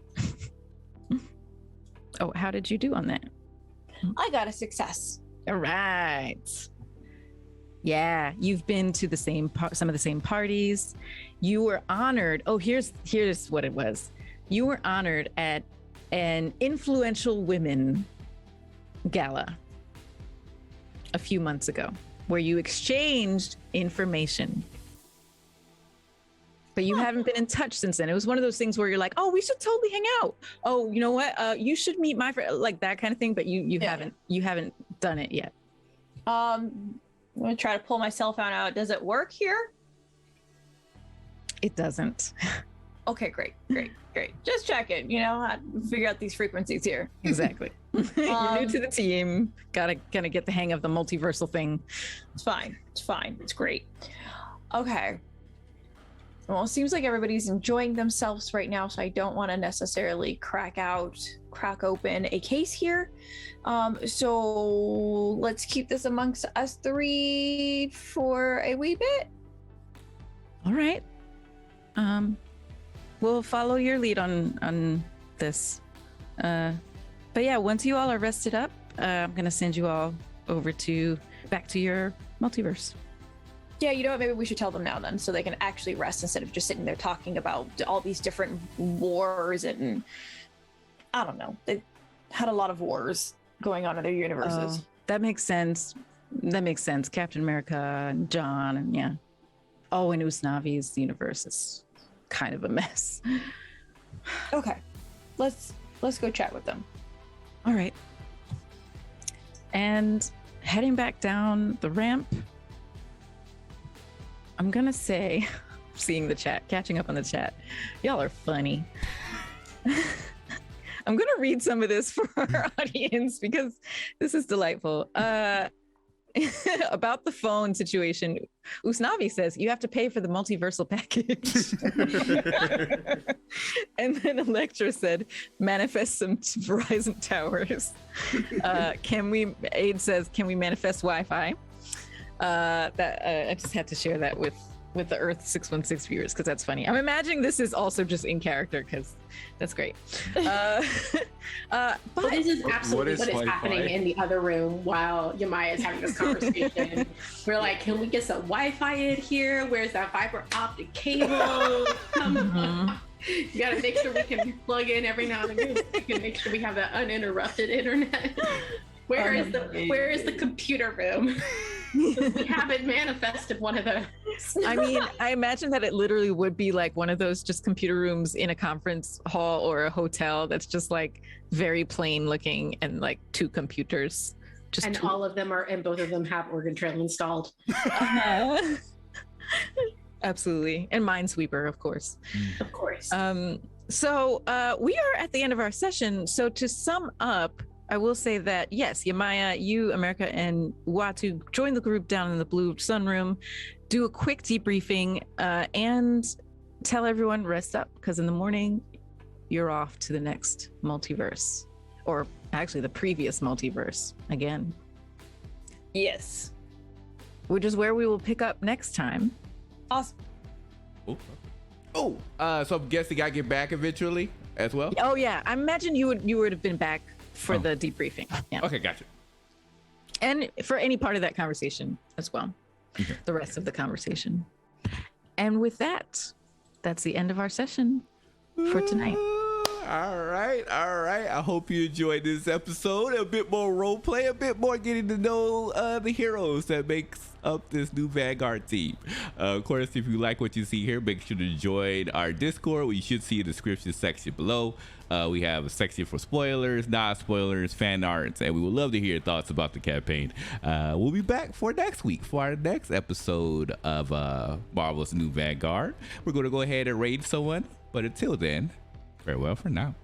Oh, how did you do on that? I got a success. All right. Yeah, you've been to some of the same parties. You were honored. Oh, here's what it was. You were honored at an influential women gala a few months ago, where you exchanged information. But you haven't been in touch since then. It was one of those things where you're like, oh, we should totally hang out. Oh, you know what? You should meet my friend, like that kind of thing. But you haven't done it yet. I'm gonna try to pull my cell phone out. Does it work here? It doesn't. Okay, great. Just checking. I figure out these frequencies here. Exactly. You're new to the team. Gotta get the hang of the multiversal thing. It's fine. It's great. Okay. Well, it seems like everybody's enjoying themselves right now, so I don't want to necessarily crack open a case here. So let's keep this amongst us three for a wee bit. All right. We'll follow your lead on this. But yeah, once you all are rested up, I'm gonna send you all over back to your multiverse. Yeah, you know what? Maybe we should tell them now then, so they can actually rest instead of just sitting there talking about all these different wars and I don't know. They had a lot of wars going on in their universes. That makes sense. Captain America and John and yeah. Oh, and Usnavi's universe is kind of a mess. Okay, let's go chat with them. All right. And heading back down the ramp, I'm gonna say, seeing the chat, catching up on the chat, y'all are funny. I'm gonna read some of this for our audience because this is delightful. About the phone situation, Usnavi says you have to pay for the multiversal package. And then Electra said, manifest some Verizon towers. Aid says, can we manifest Wi-Fi? I just had to share that with the Earth 616 viewers because that's funny. I'm imagining this is also just in character because that's great. But this is absolutely what is happening in the other room while Yamaya is having this conversation. We're like, can we get some Wi-Fi in here? Where's that fiber optic cable? Come on. You gotta make sure we can plug in every now and again. We can make sure we have that uninterrupted internet. Where is the computer room? We haven't manifested one of those. I mean, I imagine that it literally would be like one of those just computer rooms in a conference hall or a hotel that's just like very plain looking and like two computers. All of them and both of them have Organ Trail installed. Absolutely. And Minesweeper, of course. Of course. So we are at the end of our session. So to sum up, I will say that, yes, Yamaya, you, America, and Watu join the group down in the Blue Sunroom, do a quick debriefing, and tell everyone rest up, because in the morning, you're off to the next multiverse, or actually the previous multiverse again. Yes. Which is where we will pick up next time. Awesome. So I'm guessing I get back eventually as well? Oh, yeah. I imagine you would have been back for the debriefing. Yeah. Okay, gotcha. And for any part of that conversation as well. Okay. The rest of the conversation. And with that, that's the end of our session for tonight. All right. I hope you enjoyed this episode. A bit more role play, a bit more getting to know the heroes that makes up this new Vanguard team. Of course, if you like what you see here, make sure to join our Discord. You should see a description section below. We have a section for spoilers, not spoilers, fan arts, and we would love to hear your thoughts about the campaign. We'll be back for next week for our next episode of Marvel's New Vanguard. We're going to go ahead and raid someone, but until then, farewell for now.